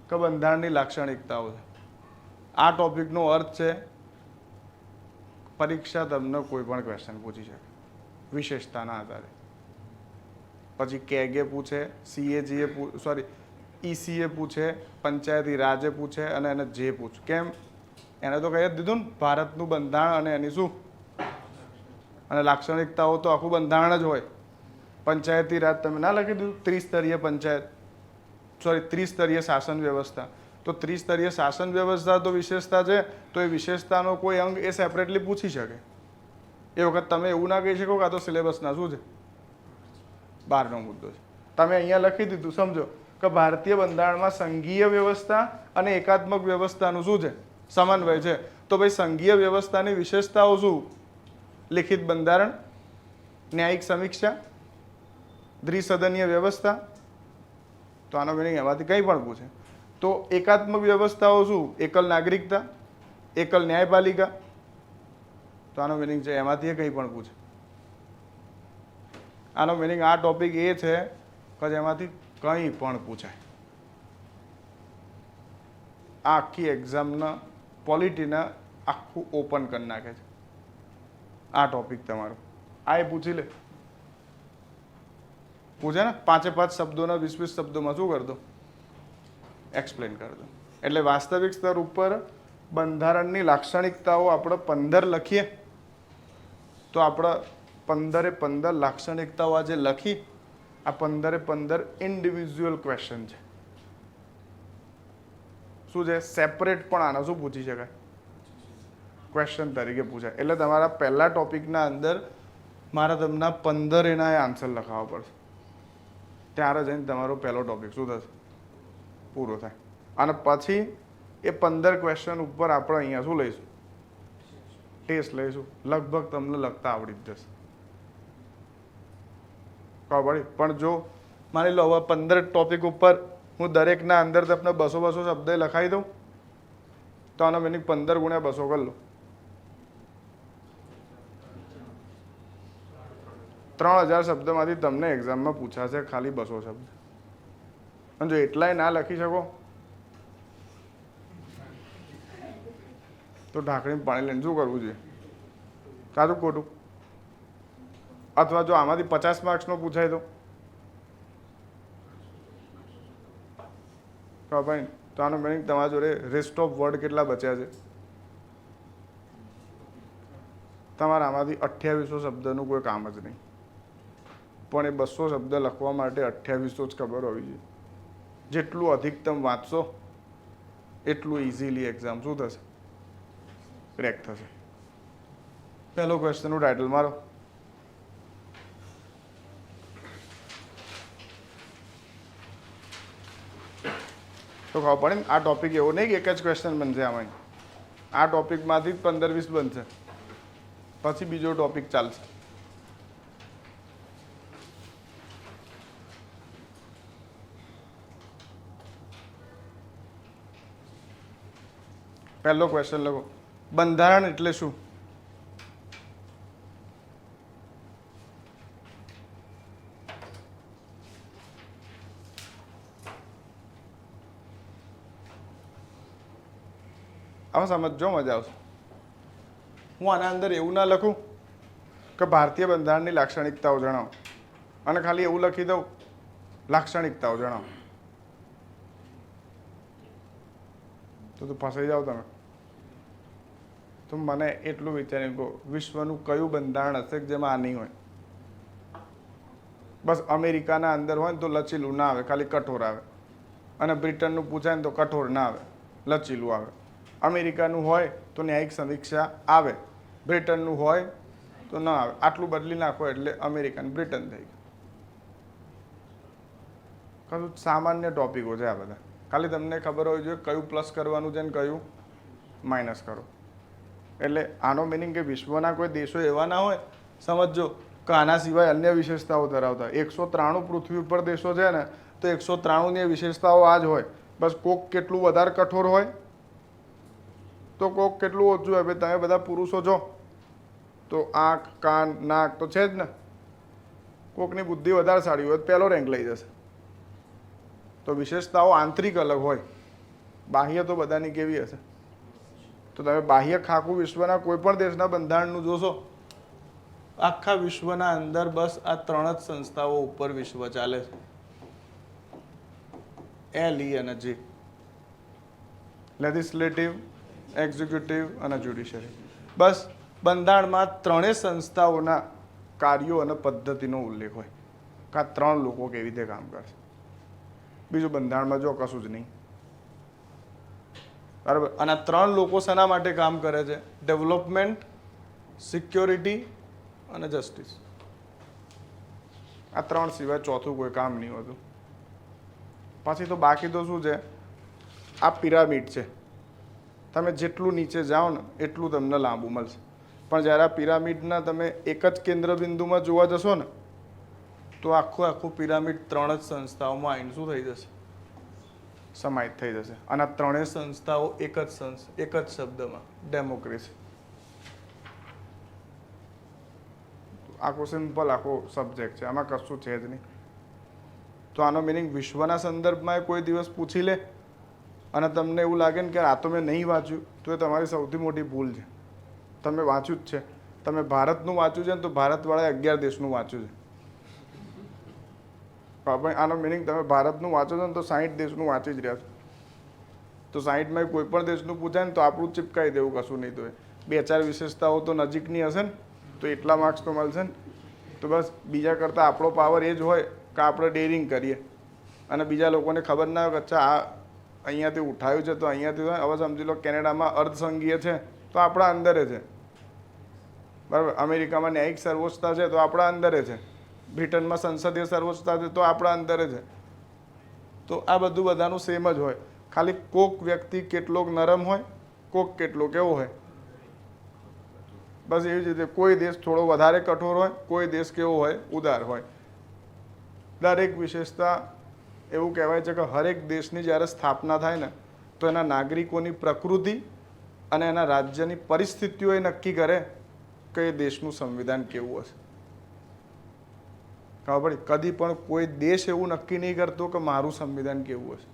કે બંધારણની લાક્ષણિકતાઓ છે, આ ટોપિકનો અર્થ છે પરીક્ષા તમને કોઈ પણ ક્વેશ્ચન પૂછી શકે વિશેષતાના આધારે. પછી કેગે પૂછે, સીએજીએ ઈસીએ પૂછે, પંચાયતી રાજે પૂછે અને એને જે પૂછ. કેમ? એને તો કહી જ દીધું ને ભારતનું બંધારણ અને એની શું અને લાક્ષણિકતાઓ તો આખું બંધારણ જ હોય. પંચાયતી રાજ તમે ના લખી દીધું? ત્રિસ્તરીય શાસન વ્યવસ્થા. તો ત્રિસ્તરીય શાસન વ્યવસ્થા તો વિશેષતા છે, તો એ વિશેષતાનો કોઈ અંગ એ સેપરેટલી પૂછી શકે. એ વખત તમે એવું ના કહી શકો કે આ તો સિલેબસના શું છે, બહારનો મુદ્દો છે. તમે અહીંયા લખી દીધું, સમજો કે ભારતીય બંધારણમાં સંઘીય વ્યવસ્થા અને એકાત્મક વ્યવસ્થાનું શું છે? સમન્વય છે. તો ભાઈ સંઘીય વ્યવસ્થાની વિશેષતાઓ શું? લિખિત બંધારણ, ન્યાયિક સમીક્ષા, દ્વિસદનીય વ્યવસ્થા. તો આનો મિનિંગ એમાંથી કંઈ પણ પૂછે. તો એકાત્મક વ્યવસ્થાઓ શું? એકલ નાગરિકતા, એકલ ન્યાયપાલિકા. તો આનો મિનિંગ છે એમાંથી એ કંઈ પણ પૂછે. આનો મિનિંગ આ ટોપિક એ છે કે જેમાંથી કંઈ પણ પૂછાય. આ આખી એક્ઝામના પોલિટીના આખું ઓપન કરી નાખે છે આ ટોપિક તમારો. આ એ પૂછી લે, પૂછે ને 5 શબ્દોના 20 શબ્દોમાં શું કરી દો? એક્સપ્લેન કરી દો. એટલે વાસ્તવિક સ્તર ઉપર બંધારણની લાક્ષણિકતાઓ આપણે 15 લખીએ તો આપણે 15 લાક્ષણિકતાઓ આજે લખી. આ 15 ઇન્ડિવિજ્યુઅલ ક્વેશ્ચન છે. શું છે સેપરેટ પણ આનો શું પૂછી શકાય ક્વેશ્ચન તરીકે પૂછાય. એટલે તમારા પહેલા ટોપિકના અંદર મારા તમને 15 એના આન્સર લખાવવા પડશે. ત્યારે જઈને તમારો પહેલો ટોપિક શું થશે પૂરો થાય. અને પછી એ 15 ક્વેશ્ચન ઉપર આપણે અહીંયા શું લઈશું ટેસ્ટ લઈશું. લગભગ તમને લખતા આવડી જ જશે. ખબર પડી. પણ જો માની લો હવે 15 ટોપિક ઉપર હું દરેકના અંદર તમને 200 શબ્દ લખાઈ દઉં તો આનો મિનિંગ 15 × 200 કરી લો 3000 શબ્દમાંથી તમને એક્ઝામમાં પૂછાશે ખાલી 200 શબ્દ. અને જો એટલાય ના લખી શકો તો ઢાંકણીમાં પાણી લઈને શું કરવું જોઈએ સાચું ખોટું. અથવા જો આમાંથી 50 માર્ક્સનો પૂછાય તો ભાઈ તો આનો મિનિંગ તમારા જોડે રેસ્ટ ઓફ વર્ડ કેટલા બચ્યા છે તમારા આમાંથી 2800 શબ્દનું કોઈ કામ જ નહીં. પણ એ 200 શબ્દ લખવા માટે 2800 જ ખબર હોવી જોઈએ. જેટલું અધિકતમ વાંચશો એટલું ઇઝીલી એક્ઝામ શું થશે ક્રેક થશે. પહેલો ક્વેશ્ચનનું ટાઇટલ મારો. તો ખબર પડે ને આ ટોપિક એવો નહીં કે એક જ ક્વેશ્ચન બનશે આમાં. આ ટોપિકમાંથી જ 15-20 બનશે પછી બીજો ટોપિક ચાલશે. પહેલો ક્વેશ્ચન લખો. બંધારણ એટલે શું? હવે સમજો મજા આવશે. હું આના અંદર એવું ના લખું કે ભારતીય બંધારણની લાક્ષણિકતાઓ જણાવો અને ખાલી એવું લખી દઉં લાક્ષણિકતાઓ જણાવો તો ફસાઈ જાઓ તમે. તો મને એટલું વિચારીને કહો વિશ્વનું કયું બંધારણ હશે કે જેમાં આ નહીં હોય? બસ અમેરિકાના અંદર હોય ને તો લચીલું ના આવે ખાલી કઠોર આવે. અને બ્રિટનનું પૂછાય ને તો કઠોર ના આવે લચીલું આવે. અમેરિકાનું હોય તો ન્યાયિક સમીક્ષા આવે. બ્રિટનનું હોય તો ન આવે. આટલું બદલી નાખો એટલે અમેરિકન બ્રિટન થઈ ગયું. કશું સામાન્ય ટોપિકો છે આ બધા. ખાલી તમને ખબર હોવી જોઈએ કયું પ્લસ કરવાનું છે ને કયું માઇનસ કરો. એટલે આનો મિનિંગ કે વિશ્વના કોઈ દેશો એવા ના હોય સમજો કે આના સિવાય અન્ય વિશેષતાઓ ધરાવતા. 193 પૃથ્વી ઉપર દેશો છે ને તો 193ની વિશેષતાઓ આ જ હોય. બસ કોક કેટલું વધારે કઠોર હોય તો કોક કેટલું ઓછું હોય. ભાઈ તમે બધા પુરુષો છો તો આંખ કાન નાક તો છે જ ને. કોકની બુદ્ધિ વધારે સારી હોય તો પહેલો રેન્ક લઈ જશે. તો વિશેષતાઓ આંતરિક અલગ હોય. બાહ્ય તો બધાની કેવી હશે? તો તમે બાહ્ય ખાખું વિશ્વના કોઈ પણ દેશના બંધારણનું જોશો આખા વિશ્વના અંદર બસ આ 3 જ સંસ્થાઓ ઉપર વિશ્વ ચાલે છે. L, E અને J. લેજિસ્લેટિવ, એક્ઝિક્યુટિવ અને જ્યુડિશરી. બસ બંધારણમાં 3 સંસ્થાઓના કાર્યો અને પદ્ધતિનો ઉલ્લેખ હોય કે આ 3 લોકો કેવી રીતે કામ કરશે. બીજું બંધારણમાં જો કશું જ નહીં. બરાબર. અને આ 3 લોકો શેના માટે કામ કરે છે? ડેવલપમેન્ટ, સિક્યોરિટી અને જસ્ટિસ. આ 3 સિવાય ચોથું કોઈ કામ નહીં હોતું. પછી તો બાકી તો શું છે? આ પિરામિડ છે. તમે જેટલું નીચે જાઓ ને એટલું તમને લાંબુ મળશે. પણ જ્યારે આ પિરામિડના તમે એક જ કેન્દ્ર બિંદુમાં જોવા જશો ને તો આખું પિરામિડ 3 જ સંસ્થાઓમાં આવીને શું થઈ જશે? સમાહિત થઈ જશે. અને આ 3 સંસ્થાઓ એક જ શબ્દમાં ડેમોક્રેસી. આખો સિમ્પલ આખો સબ્જેક્ટ છે. આમાં કશું છે જ નહીં. તો આનો મિનિંગ વિશ્વના સંદર્ભમાં કોઈ દિવસ પૂછી લે અને તમને એવું લાગે ને કે આ તો મેં નહીં વાંચ્યું તો એ તમારી સૌથી મોટી ભૂલ છે. તમે વાંચ્યું જ છે. તમે ભારતનું વાંચ્યું છે ને તો ભારતવાળાએ 11 દેશનું વાંચ્યું છે. આનો મિનિંગ તમે ભારતનું વાંચો છો ને તો 60 દેશનું વાંચી જ રહ્યા છો. તો 60માં કોઈ પણ દેશનું પૂછાય ને તો આપણું ચીપકાઈ દેવું કશું નહીં. તો 2-4 વિશેષતાઓ તો નજીકની હશે ને તો એટલા માર્ક્સ તો મળશે ને. તો બસ બીજા કરતાં આપણો પાવર એ જ હોય કે આપણે ડેરિંગ કરીએ અને બીજા લોકોને ખબર ના હોય કે અચ્છા આ અહીંયાથી ઉઠાવ્યું છે તો અહીંયાથી હવે સમજી લો કેનેડામાં અર્ધસંઘીય છે તો આપણા અંદરે છે, બરાબર. અમેરિકામાં ન્યાયિક સર્વોચ્ચતા છે તો આપણા અંદરે છે. બ્રિટનમાં સંસદીય સર્વોચ્ચતા છે તો આપણા અંદરે છે. તો આ બધું બધાનું સેમ જ હોય, ખાલી કોક વ્યક્તિ કેટલોક નરમ હોય, કોક કેટલો કેવો હોય, બસ એવી જ રીતે. કોઈ દેશ થોડો વધારે કઠોર હોય, કોઈ દેશ કેવો હોય, ઉદાર હોય. દરેક વિશેષતા એવું કહેવાય છે કે હરેક દેશની જ્યારે સ્થાપના થાય ને તો એના નાગરિકોની પ્રકૃતિ અને એના રાજ્યની પરિસ્થિતિઓ એ નક્કી કરે કે એ દેશનું સંવિધાન કેવું હશે. ખબર પડી? કદી પણ કોઈ દેશ એવું નક્કી નહીં કરતો કે મારું સંવિધાન કેવું હશે.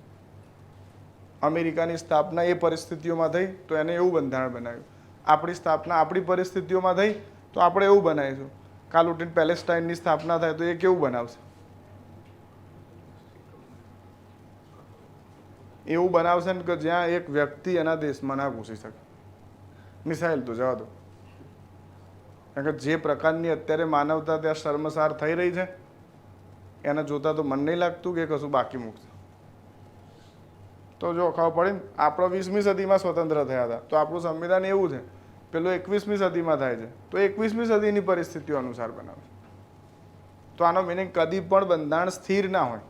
અમેરિકાની સ્થાપના એ પરિસ્થિતિઓમાં થઈ તો એને એવું બંધારણ બનાવ્યું. આપણી સ્થાપના આપણી પરિસ્થિતિઓમાં થઈ તો આપણે એવું બનાવીશું. કાલ ઉઠીને પેલેસ્ટાઇનની સ્થાપના થાય તો એ કેવું બનાવશે? એવું બનાવશે ને કે જ્યાં એક વ્યક્તિ એના દેશમાં ના ઘૂસી શકે. મિસાઇલ તો જવા દો. કારણ કે જે પ્રકારની અત્યારે માનવતા ત્યાં શર્મસાર થઈ રહી છે એને જોતા તો મન નહીં લાગતું કે કશું બાકી મૂકશે. તો જો ખબર પડી ને, આપણો 20મી સદીમાં સ્વતંત્ર થયા હતા તો આપણું સંવિધાન એવું છે, પેલું 21મી સદીમાં થાય છે તો 21મી સદીની પરિસ્થિતિઓ અનુસાર બનાવે. તો આનો મિનિંગ કદી પણ બંધારણ સ્થિર ના હોય.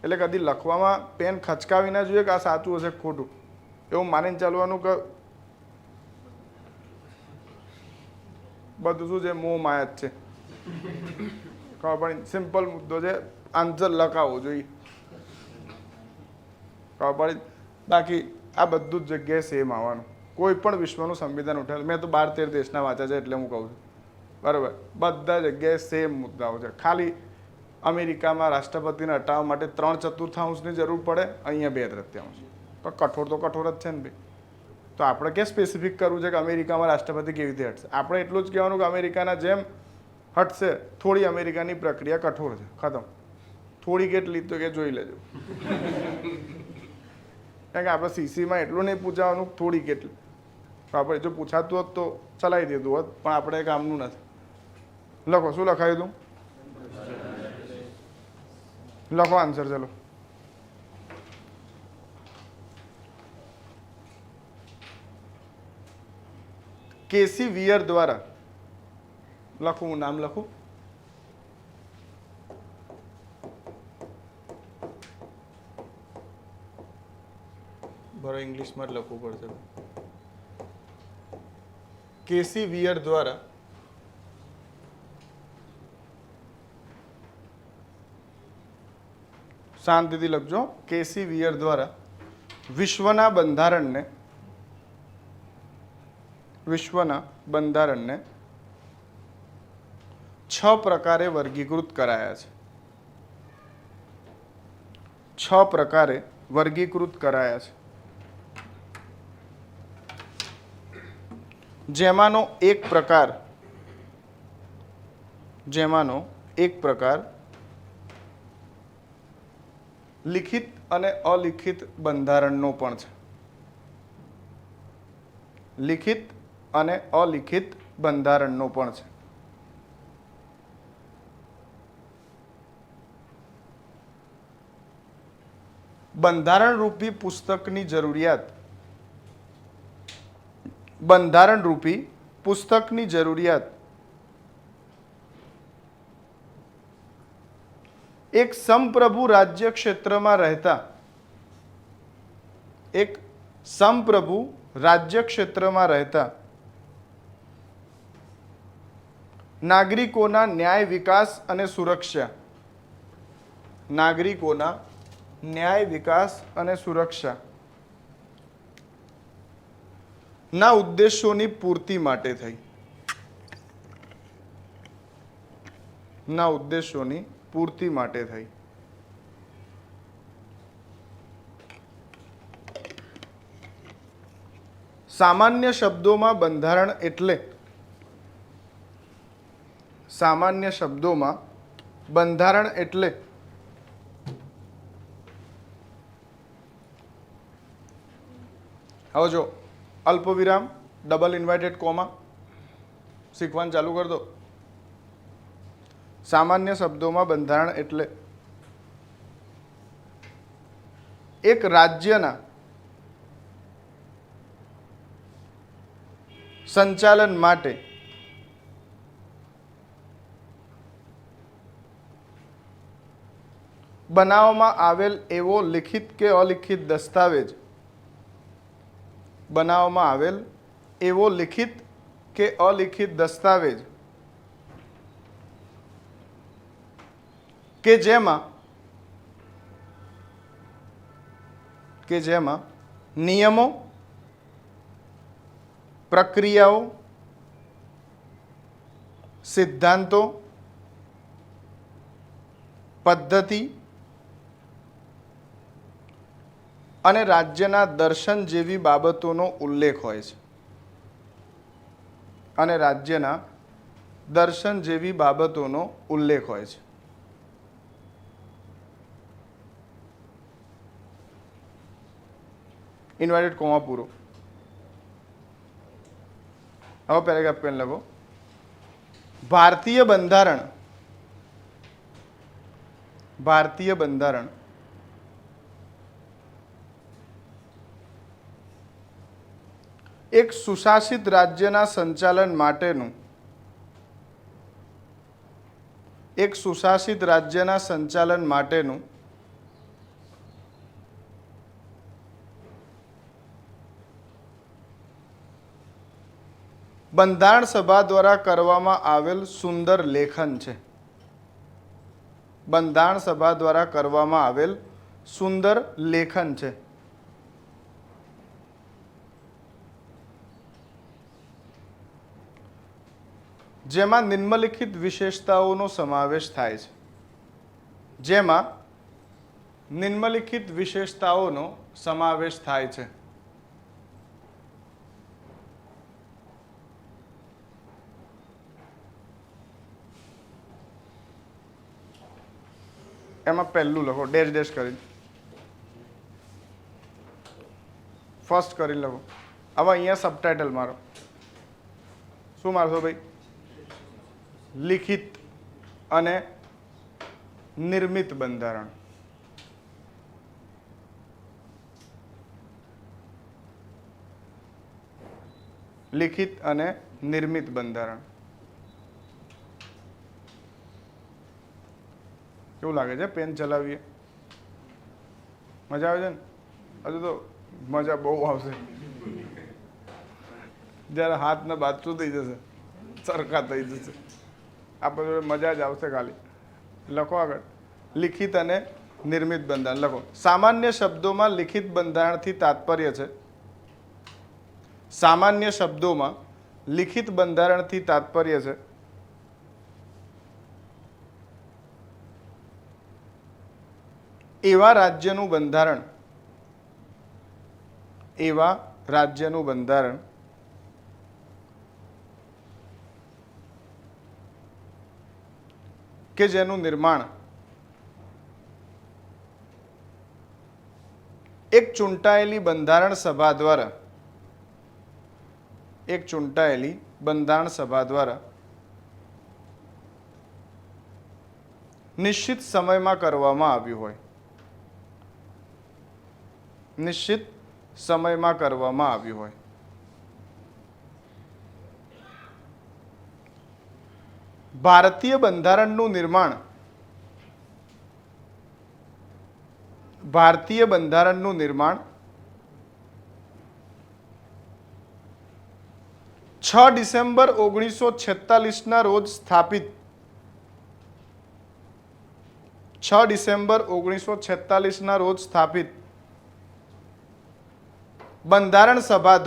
એટલે કદી લખવામાં પેન ખચકાવી ના જોઈએ કે આ સાચું હશે ખોટું, એવું માનીને ચાલવાનું કે બધું શું છે, મોહ માયા જ છે. ખબર પડી? સિમ્પલ મુદ્દો છે, આન્સર લખાવવો જોઈએ. ખબર પડી? બાકી આ બધું જ જગ્યાએ સેમ આવવાનું. કોઈ પણ વિશ્વનું સંવિધાન ઉઠાવેલ, મેં તો 12-13 દેશના વાંચ્યા છે એટલે હું કહું છું, બરાબર. બધા જગ્યાએ સેમ મુદ્દાઓ છે. ખાલી અમેરિકામાં રાષ્ટ્રપતિને હટાવવા માટે 3/4 જરૂર પડે, અહીંયા 2/3. પણ કઠોર તો કઠોર જ છે ને ભાઈ. તો આપણે ક્યાં સ્પેસિફિક કરવું છે કે અમેરિકામાં રાષ્ટ્રપતિ કેવી રીતે હટશે? આપણે એટલું જ કહેવાનું કે અમેરિકાના જેમ હટશે, થોડી અમેરિકાની પ્રક્રિયા કઠોર છે, ખતમ. થોડી કેટલી તો કે જોઈ લેજો. કારણ કે આપણે સીસીમાં એટલું નહીં પૂછાવાનું થોડી કેટલી. આપણે જો પૂછાતું હોત તો ચલાવી દીધું હોત, પણ આપણે કામનું નથી. લખો, શું લખાયું હતું? લખો આન્સર. ચલો, કેસી વિયર દ્વારા લખું, હું નામ લખું. બરાબર, ઇંગ્લિશમાં જ લખવું પડશે. કેસી વિયર દ્વારા શાંતિથી લખજો. કેસી વિયર દ્વારા વિશ્વના બંધારણને 6 પ્રકારે વર્ગીકૃત કરાયા છે. 6 પ્રકારે વર્ગીકૃત કરાયા છે. જેમાંનો એક પ્રકાર લિખિત અને અલિખિત બંધારણનો પણ છે. લિખિત અને અલિખિત બંધારણનો પણ છે. બંધારણરૂપી પુસ્તકની જરૂરિયાત એક સંપ્રભુ રાજ્ય ક્ષેત્રમાં રહેતા નાગરિકોના ન્યાય વિકાસ અને સુરક્ષા ના ઉદ્દેશોની પૂર્તિ માટે થઈ. સામાન્ય શબ્દોમાં બંધારણ એટલે હવે જો અલ્પવિરામ, ડબલ ઇન્વર્ટેડ કોમા શીખવાનું ચાલુ કરી દો. સામાન્ય શબ્દોમાં બંધારણ એટલે એક રાજ્યના સંચાલન માટે બનાવવામાં આવેલ એવો લિખિત કે અલિખિત દસ્તાવેજ બનાવવામાં આવેલ એવો લિખિત કે અલિખિત દસ્તાવેજ કે જેમાં નિયમો, પ્રક્રિયાઓ, સિદ્ધાંતો, પદ્ધતિ અને રાજ્યના દર્શન જેવી બાબતોનો ઉલ્લેખ હોય છે. અને રાજ્યના દર્શન જેવી બાબતોનો ઉલ્લેખ હોય છે. ઇન્વર્ટેડ કોમા પૂરો. હવે પેરેગ્રાફ પેન લખો. ભારતીય બંધારણ એક સુશાસિત રાજ્યના સંચાલન માટેનું બંધારણ સભા દ્વારા કરવામાં આવેલ સુંદર લેખન છે. બંધારણ સભા દ્વારા કરવામાં આવેલ સુંદર લેખન છે. જેમાં નિમ્નલિખિત વિશેષતાઓનો સમાવેશ થાય છે. જેમાં નિમ્નલિખિત વિશેષતાઓનો સમાવેશ થાય છે. એમાં પહેલું લખો, ડેશ ડેશ કરી, ફર્સ્ટ કરી લખો. હવે અહીંયા સબટાઇટલ મારો. શું મારશો ભાઈ? લિખિત અને નિર્મિત બંધારણ. લિખિત અને નિર્મિત બંધારણ. કેવું લાગે છે પેન ચલાવીએ? મજા આવે છે ને? હજુ તો મજા બહુ આવશે જ્યારે હાથને બાથું થઈ જશે, સરખા થઈ જશે. આપણે જોડે મજા જ આવશે ખાલી. લખો આગળ. લિખિત અને નિર્મિત બંધારણ લખો. સામાન્ય શબ્દોમાં લિખિત બંધારણથી તાત્પર્ય છે. સામાન્ય શબ્દોમાં લિખિત બંધારણથી તાત્પર્ય છે એવા રાજ્યનું બંધારણ કે જેનું નિર્માણ એક ચૂંટાયેલી બંધારણ સભા દ્વારા નિશ્ચિત સમયમાં કરવામાં આવ્યું હોય. નિશ્ચિત સમયમાં કરવામાં આવ્યું હોય. ભારતીય બંધારણનું નિર્માણ 6 ડિસેમ્બર 1946ના રોજ સ્થાપિત 6 ડિસેમ્બર 1946ના રોજ સ્થાપિત બંધારણ સભા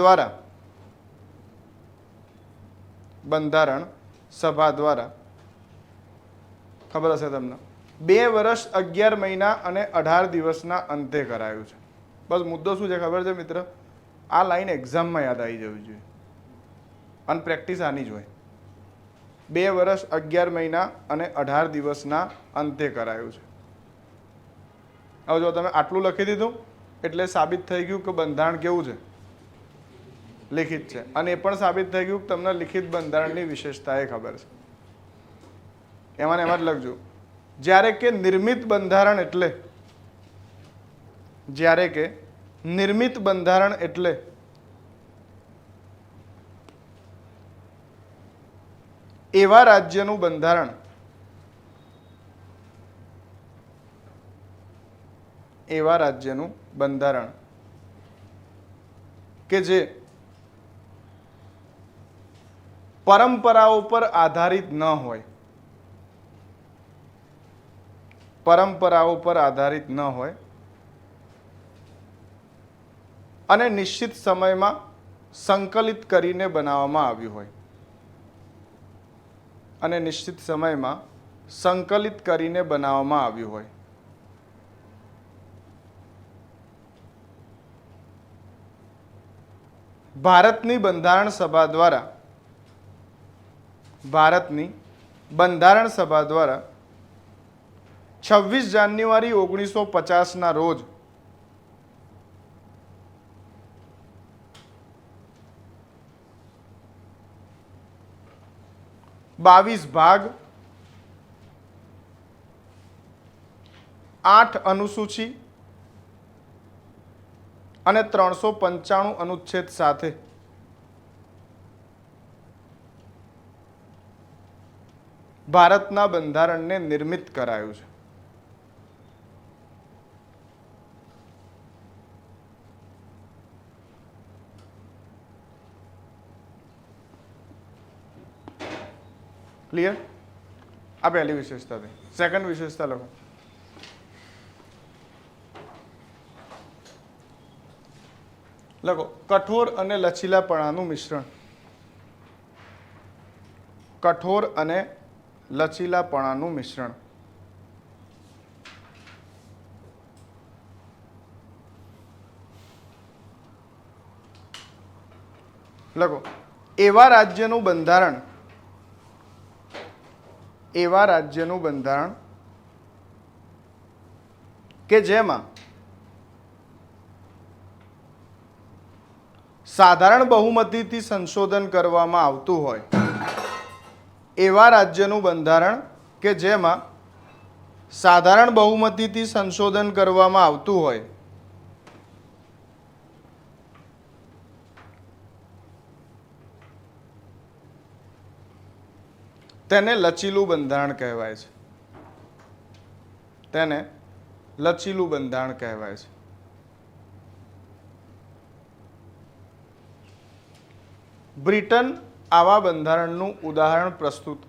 દ્વારા ખબર હશે તમને 2 વર્ષ 11 મહિના અને 18 દિવસના અંતે કરાયું છે. બસ મુદ્દો શું છે ખબર છે મિત્ર? આ લાઈન એક્ઝામમાં યાદ આવી જવી જોઈએ અને પ્રેક્ટિસ આની જ હોય. 2 વર્ષ 11 મહિના અને 18 દિવસના અંતે કરાયું છે. હવે જો તમે આટલું લખી દીધું એટલે સાબિત થઈ ગયું કે બંધારણ કેવું છે? લિખિત છે. અને એ પણ સાબિત થઈ ગયું કે તમને લિખિત બંધારણની વિશેષતા એ ખબર છે. એમાં જ લખજો. જ્યારે કે નિર્મિત બંધારણ એટલે એવા રાજ્યનું બંધારણ કે જે પરંપરાઓ પર આધારિત ન હોય, અને નિશ્ચિત સમયમાં સંકલિત કરીને બનાવવામાં આવ્યું હોય, ભારતની બંધારણ સભા દ્વારા 26 જાન્યુઆરી 1950 રોજ 22 ભાગ, 8 અનુસૂચિ અને 395 અનુચ્છેદ સાથે ભારતના બંધારણને નિર્મિત કરાયું છે. ક્લિયર? આ પહેલી વિશેષતા થઈ. સેકન્ડ વિશેષતા લખો. કઠોર અને લચીલાપણાનું મિશ્રણ. લખો એવા રાજ્યનું બંધારણ કે જેમાં સાધારણ બહુમતીથી સંશોધન કરવામાં આવતું હોય, એવા રાજ્યનું બંધારણ કે જેમાં સાધારણ બહુમતીથી સંશોધન કરવામાં આવતું હોય, તેને લચીલું બંધારણ કહેવાય છે. બ્રિટન આવા બંધારણનું ઉદાહરણ પ્રસ્તુત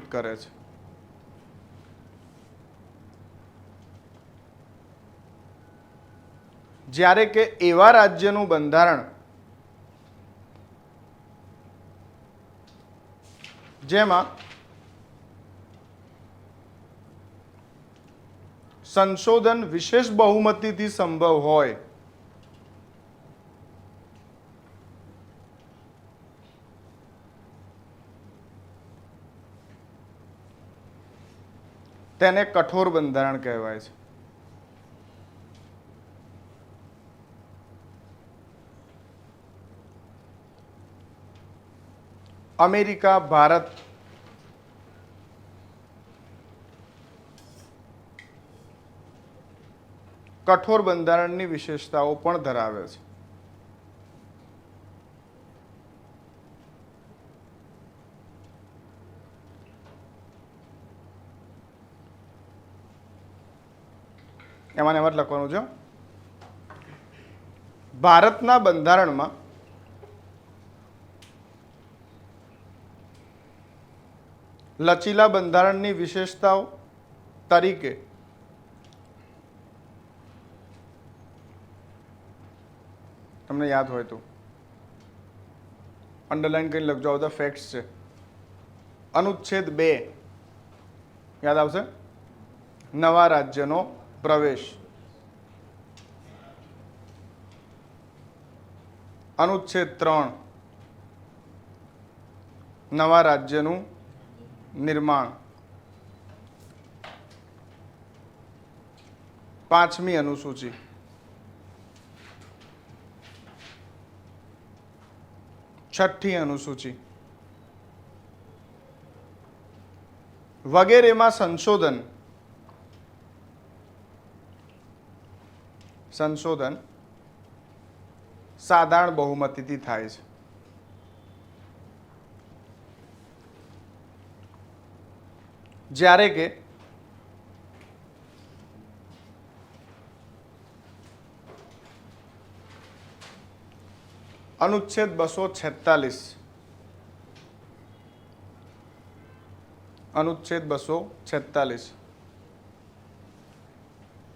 કરે છે. જ્યારે કે એવા રાજ્યનું બંધારણ જેમાં સંશોધન વિશેષ બહુમતીથી સંભવ હોય, તેને કઠોર બંધારણ કહેવાય છે. અમેરિકા, ભારત કઠોર બંધારણની વિશેષતાઓ પણ ધરાવે છે. એમાં લખવાનું છે. ભારતના બંધારણમાં લચીલા બંધારણની વિશેષતાઓ તરીકે તમને યાદ હોય તો અંડરલાઈન કરી લખજો. બધા ફેક્ટ્સ છે. અનુચ્છેદ 2 યાદ આવશે. નવા રાજ્યનો પ્રવેશ. અનુચ્છેદ 3 નવા રાજ્યનું નિર્માણ. 5મી અનુસૂચિ. છઠ્ઠી અનુસૂચિ વગેરેમાં સંશોધન સાધારણ બહુમતીથી થાય છે. જ્યારે કે અનુચ્છેદ 246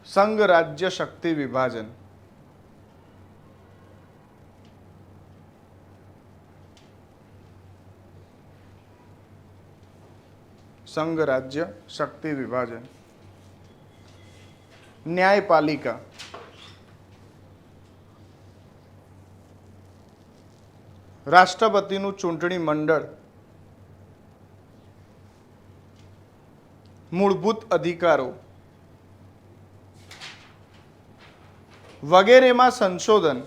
સંઘ રાજ્ય શક્તિ વિભાજન. સંઘ રાજ્ય શક્તિ વિભાજન. ન્યાયપાલિકા. રાષ્ટ્રપતિનું ચૂંટણી મંડળ. મૂળભૂત અધિકારો વગેરેમાં સંશોધન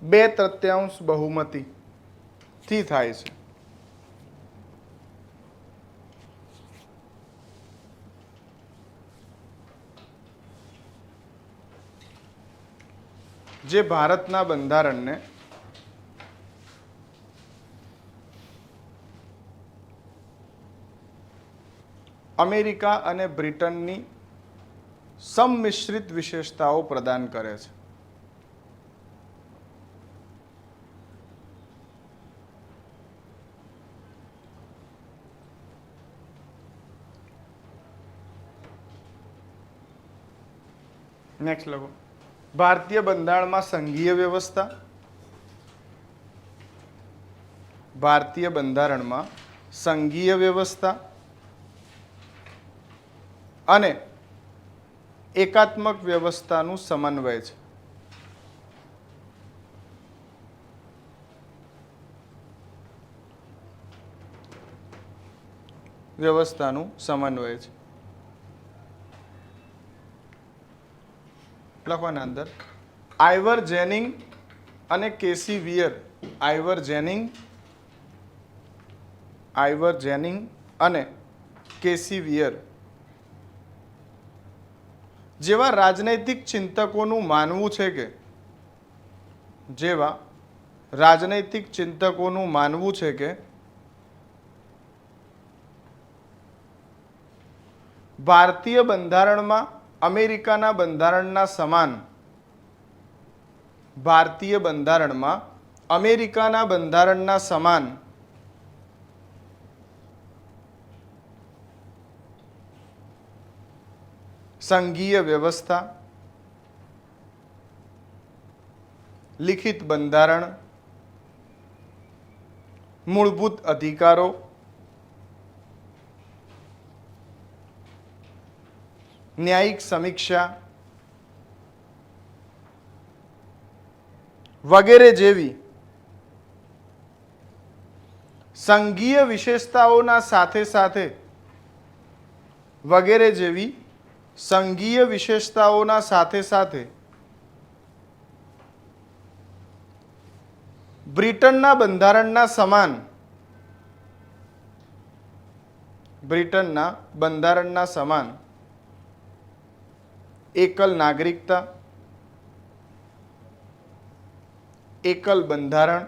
2/3 બહુમતીથી થાય છે. જે ભારતના બંધારણને અમેરિકા અને બ્રિટનની સંમિશ્રિત વિશેષતાઓ પ્રદાન કરે છે. નેક્સ્ટ લખો. ભારતીય બંધારણમાં સંઘીય વ્યવસ્થા. ભારતીય બંધારણમાં સંઘીય વ્યવસ્થા અને એકાત્મક વ્યવસ્થાનું સમન્વય છે. વ્યવસ્થાનું સમન્વય છે. લખવાના અંદર આઇવર જેનિંગ અને કેસી વિયર. આઇવર જેનિંગ અને કેસી વિયર જેવા રાજનૈતિક ચિંતકોનું માનવું છે કે ભારતીય બંધારણમાં અમેરિકાના બંધારણના સમાન સંઘીય વ્યવસ્થા, લિખિત બંધારણ, મૂળભૂત અધિકારો, ન્યાયિક સમીક્ષા વગેરે જેવી સંઘીય વિશેષતાઓના સાથે સાથે બ્રિટનના બંધારણના સમાન એકલ નાગરિકતા, એકલ બંધારણ,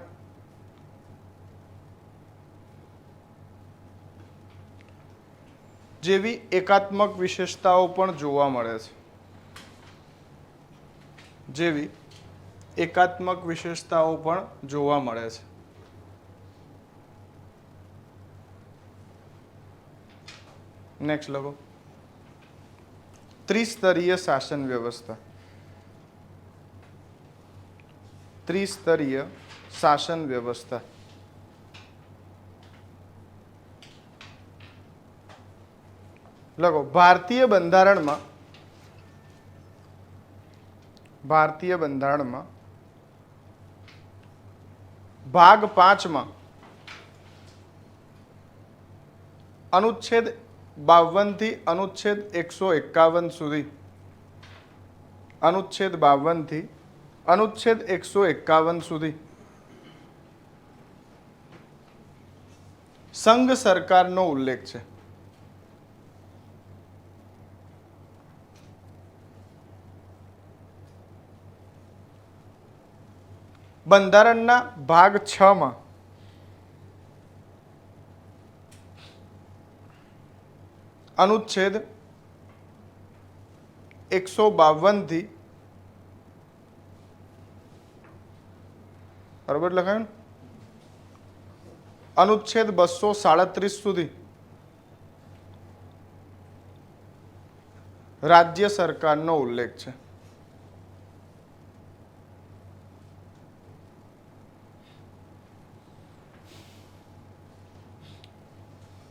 જેવી એકાત્મક વિશેષતાઓ પણ જોવા મળે છે. નેક્સ્ટ લખો. ત્રિસ્તરીય શાસન વ્યવસ્થા. લખો. ભારતીય બંધારણમાં ભાગ 5માં અનુચ્છેદ 52 થી અનુચ્છેદ 151 સુધી સંઘ સરકારનો ઉલ્લેખ છે. બંધારણના ભાગ 6 માં અનુચ્છેદ 152 થી બરાબર લખાયું, અનુચ્છેદ 237 સુધી રાજ્ય સરકારનો ઉલ્લેખ છે.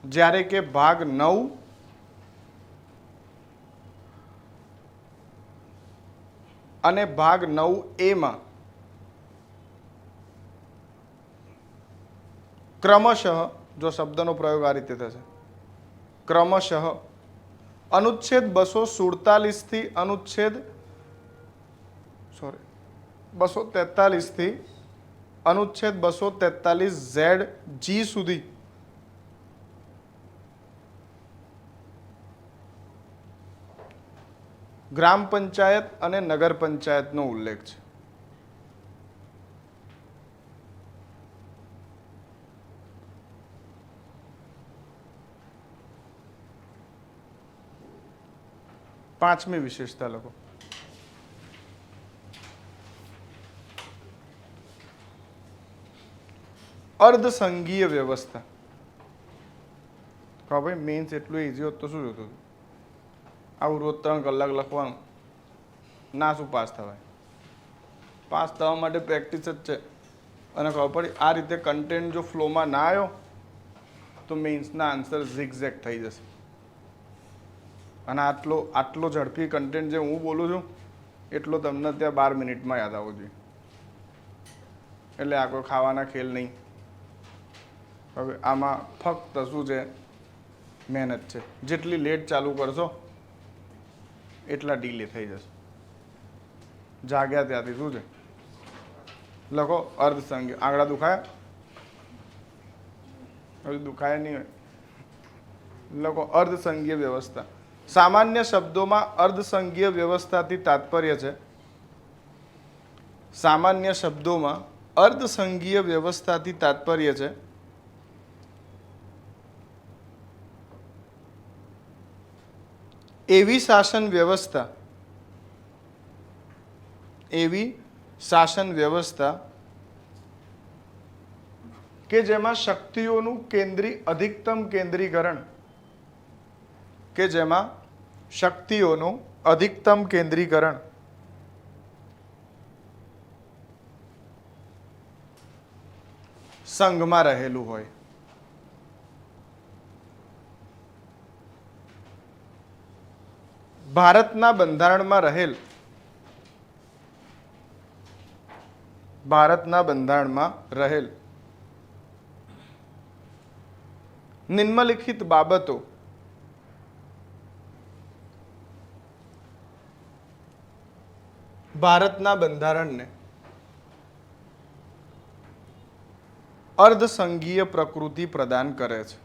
જ્યારે કે ભાગ 9 અને ભાગ 9A માં ક્રમશઃ, જો શબ્દનો પ્રયોગ આ રીતે થશે, ક્રમશઃ અનુચ્છેદ 247 થી અનુચ્છેદ 243 થી અનુચ્છેદ 243 ZG સુધી ગ્રામ પંચાયત અને નગર પંચાયતનો ઉલ્લેખ છે. પાંચમી વિશેષતા લખો. અર્ધસંઘીય વ્યવસ્થા. કહો ભાઈ મેન્સ એટલું ઇઝી હોત તો શું જોતું હતું? આવું રોજ 3 કલાક લખવાનું, ના શું પાસ થવાય? પાસ થવા માટે પ્રેક્ટિસ જ છે. અને ખબર પડી આ રીતે કન્ટેન્ટ જો ફ્લોમાં ના આવ્યો તો મેન્સના આન્સર ઝિગઝેગ થઈ જશે. અને આટલો ઝડપી કન્ટેન્ટ જે હું બોલું છું એટલો તમને ત્યાં 12 મિનિટમાં યાદ આવવો જોઈએ. એટલે આ કોઈ ખાવાના ખેલ નહીં. હવે આમાં ફક્ત શું છે? મહેનત છે. જેટલી લેટ ચાલુ કરશો એટલા ડીલે થઈ જશે. જાગ્યા ત્યાંથી શું છે? લખો અર્ધસંઘીય. આંગળા દુખાયા? હજુ દુખાયા નહીં હોય. લખો અર્ધસંઘીય વ્યવસ્થા. સામાન્ય શબ્દોમાં અર્ધસંઘીય વ્યવસ્થાથી તાત્પર્ય છે, સામાન્ય શબ્દોમાં અર્ધસંઘીય વ્યવસ્થાથી તાત્પર્ય છે એવી શાસન વ્યવસ્થા કે જેમાં શક્તિઓનું અધિકતમ કેન્દ્રીકરણ સંઘમાં રહેલું હોય. ભારતના બંધારણમાં રહેલ નિમ્નલિખિત બાબતો ભારતના બંધારણને અર્ધસંઘીય પ્રકૃતિ પ્રદાન કરે છે.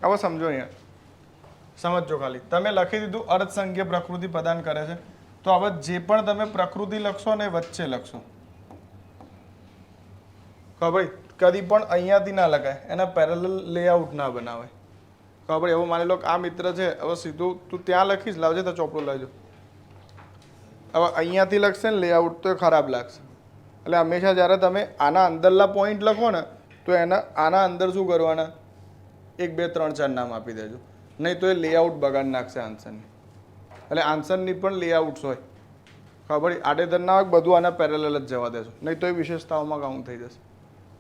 હવે સમજો, અહીંયા સમજો. ખાલી તમે લખી દીધું અર્ધસંઘીય પ્રકૃતિ પ્રદાન કરે છે, તો હવે જે પણ તમે પ્રકૃતિ લખશો ને વચ્ચે લખશો. ખબર કદી પણ અહીંયાથી ના લખાય, એના પેરેલલ લેઆઉટ ના બનાવાય. ખબર એવું માની લો કે આ મિત્ર છે, હવે સીધું તું ત્યાં લખીશ, લાવજે તો ચોપડો લાવજો. હવે અહીંયાથી લખશે ને લેઆઉટ તો એ ખરાબ લાગશે. એટલે હંમેશા જ્યારે તમે આના અંદરના પોઈન્ટ લખો ને તો આના અંદર શું કરવાના? 1 2 3 4 નામ આપી દેજો, નહીં તો એ લેઆઉટ બગાડ નાખશે આન્સરની. એટલે આન્સરની પણ લેઆઉટ્સ હોય. ખબર આડેધર ના હોય, બધું આના પેરેલલ જ જવા દેજો, નહીં તો એ વિશેષતાઓમાં કાઉન્ટ થઈ જશે.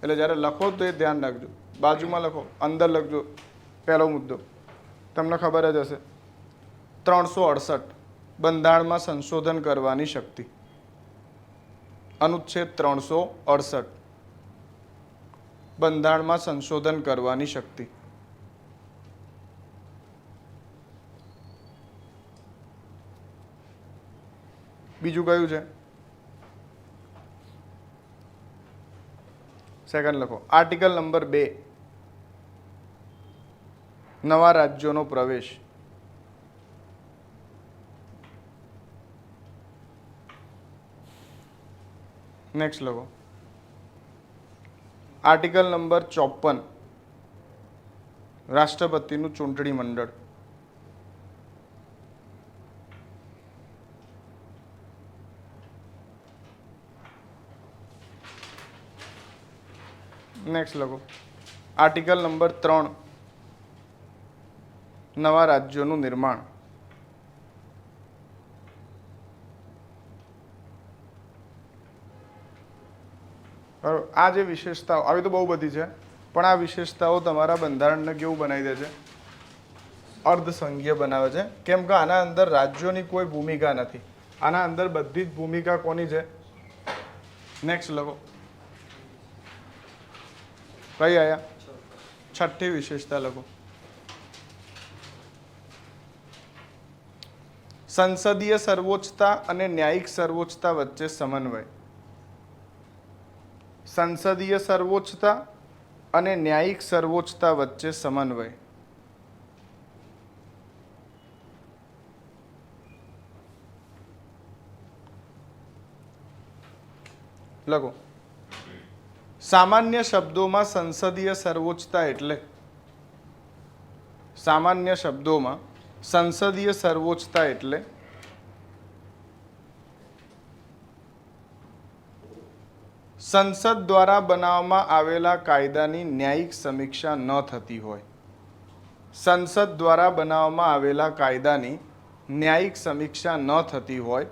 એટલે જ્યારે લખો તો એ ધ્યાન રાખજો. બાજુમાં લખો, અંદર લખજો. પહેલો મુદ્દો તમને ખબર જ હશે, 368 બંધારણમાં સંશોધન કરવાની શક્તિ. અનુચ્છેદ 368 બંધારણમાં સંશોધન કરવાની શક્તિ. બીજું કયું છે? સેકન્ડ લખો, આર્ટિકલ નંબર 2 નવા રાજ્યોનો પ્રવેશ. નેક્સ્ટ લખો. આર્ટિકલ નંબર 54 રાષ્ટ્રપતિનું ચૂંટણી મંડળ. નેક્સ્ટ લખો. આર્ટિકલ નંબર 3 નવા રાજ્યોનું નિર્માણ. આ જે વિશેષતાઓ આવી તો બહુ બધી છે, પણ આ વિશેષતાઓ તમારા બંધારણને કેવું બનાવી દે છે? અર્ધસંઘીય બનાવે છે. કેમ કે આના અંદર રાજ્યોની કોઈ ભૂમિકા નથી. આના અંદર બધી જ ભૂમિકા કોની છે? નેક્સ્ટ લખો. કઈ આયા? છઠ્ઠી વિશેષતા લખો. સંસદીય સર્વોચ્ચતા અને ન્યાયિક સર્વોચ્ચતા વચ્ચે સમન્વય. સંસદીય સર્વોચ્ચતા અને ન્યાયિક સર્વોચ્ચતા વચ્ચે સમન્વય. લખો. સામાન્ય શબ્દોમાં સંસદીય સર્વોચ્ચતા એટલે સામાન્ય શબ્દોમાં સંસદીય સર્વોચ્ચતા એટલે સંસદ દ્વારા બનાવવામાં આવેલા કાયદાની ન્યાયિક સમીક્ષા ન થતી હોય. સંસદ દ્વારા બનાવવામાં આવેલા કાયદાની ન્યાયિક સમીક્ષા ન થતી હોય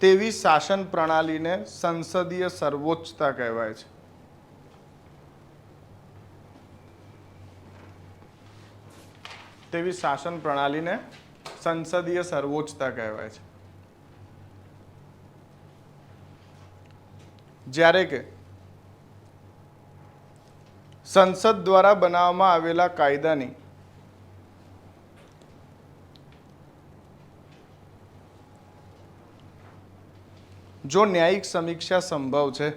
તેવી શાસન પ્રણાલીને સંસદીય સર્વોચ્ચતા કહેવાય છે. તેવી શાસન પ્રણાલીને સંસદીય સર્વોચ્ચતા કહેવાય છે. જ્યારે કે સંસદ દ્વારા બનાવવામાં આવેલા કાયદાની જો ન્યાયિક સમીક્ષા સંભવ છે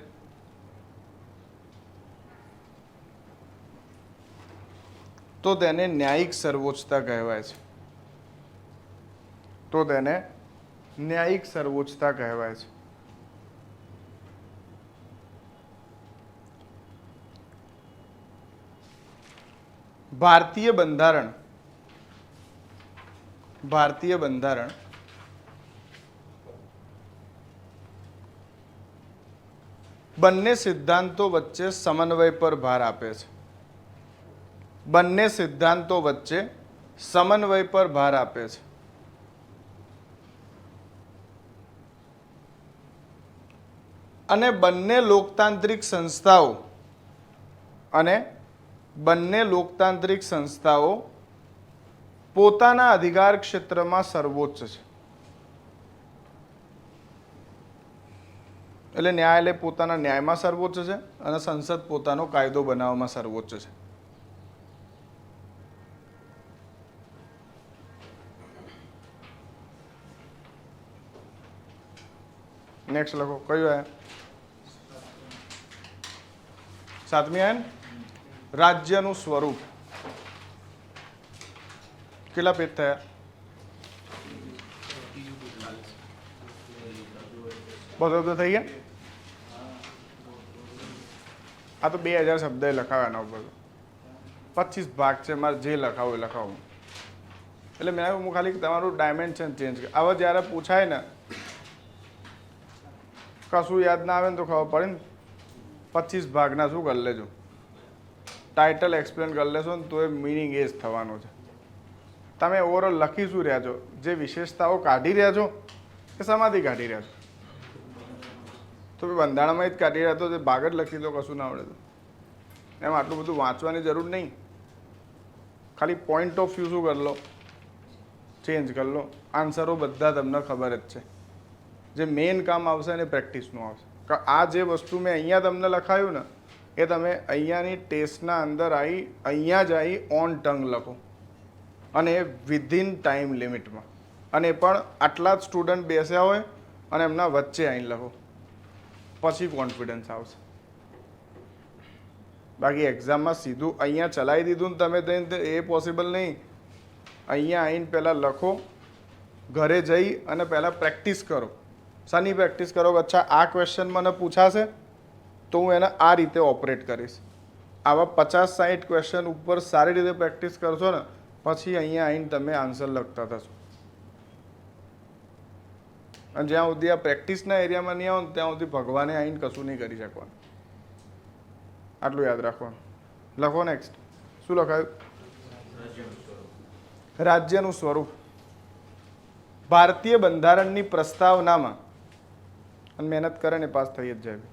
તો તેને ન્યાયિક સર્વોચ્ચતા કહેવાય છે. તો તેને ન્યાયિક સર્વોચ્ચતા કહેવાય છે. ભારતીય બંધારણ બંને સિદ્ધાંતો વચ્ચે સમન્વય પર ભાર આપે છે. બંને સિદ્ધાંતો વચ્ચે સમન્વય પર ભાર આપે છે. અને બંને લોકતાંત્રિક સંસ્થાઓ પોતાના અધિકાર ક્ષેત્રમાં સર્વોચ્ચ છે. એટલે ન્યાયાલય પોતાના ન્યાયમાં સર્વોચ્ચ છે અને સંસદ પોતાનો કાયદો બનાવવામાં સર્વોચ્ચ છે. નેક્સ્ટ લખો. કયું આયા? સાતમી આયા. રાજ્યનું સ્વરૂપ. કેટલા પેજ થયા? બધો થઈ ગયા. આ તો 2000 શબ્દ લખાવાના ઉપર 25 ભાગ છે. મારે જે લખાવું એ લખાવું. એટલે મેં હું ખાલી તમારું ડાયમેન્શન ચેન્જ કર. હવે જ્યારે પૂછાય ને કશું યાદ ના આવે ને તો ખબર પડે ને 25 ભાગના શું કરી લેજો, ટાઇટલ એક્સપ્લેન કરી લેશો ને તો એ મિનિંગ એ જ થવાનો છે. તમે ઓવરઓલ લખી શું રહ્યા છો? જે વિશેષતાઓ કાઢી રહ્યા છો કે સમાધિ કાઢી રહ્યા છો? તો બંધારણમાં જ કાઢી રહ્યા તો તે ભાગ જ લખી દો, કશું ના આવડે તો. એમ આટલું બધું વાંચવાની જરૂર નહીં. ખાલી પોઈન્ટ ઓફ વ્યૂ શું કરી લો, ચેન્જ કરી લો. આન્સરો બધા તમને ખબર જ છે. જે મેઇન કામ આવશે ને પ્રેક્ટિસનું આવશે. આ જે વસ્તુ મેં અહીંયા તમને લખાયું ને એ તમે અહીંયાની ટેસ્ટના અંદર અહીંયા જ ઓન ટંગ લખો અને વિધિન ટાઈમ લિમિટમાં. અને પણ આટલા જ સ્ટુડન્ટ બેસ્યા હોય અને એમના વચ્ચે અહીં લખો, પછી કોન્ફિડન્સ આવશે. બાકી એક્ઝામમાં સીધું અહીંયા ચલાવી દીધું ને તમે એ પોસિબલ નહીં. અહીંયા આવીને પહેલાં લખો, ઘરે જઈ અને પહેલાં પ્રેક્ટિસ કરો. શાની પ્રેક્ટિસ કરો? અચ્છા આ ક્વેશ્ચન મને પૂછાશે તો હું એને આ રીતે ઓપરેટ કરીશ. આવા 50-60 ક્વેશ્ચન ઉપર સારી રીતે પ્રેક્ટિસ કરશો ને પછી અહીંયા આવીને તમે આન્સર લખતા થશો. અને જ્યાં સુધી આ પ્રેક્ટિસના એરિયામાં નહીં આવો ને ત્યાં સુધી ભગવાને આવીને કશું નહીં કરી શકવાનું. આટલું યાદ રાખવાનું. લખો નેક્સ્ટ. શું લખાયું? રાજ્યનું સ્વરૂપ. ભારતીય બંધારણની પ્રસ્તાવનામાં, અને મહેનત કરે ને પાસ થઈ જ જાય.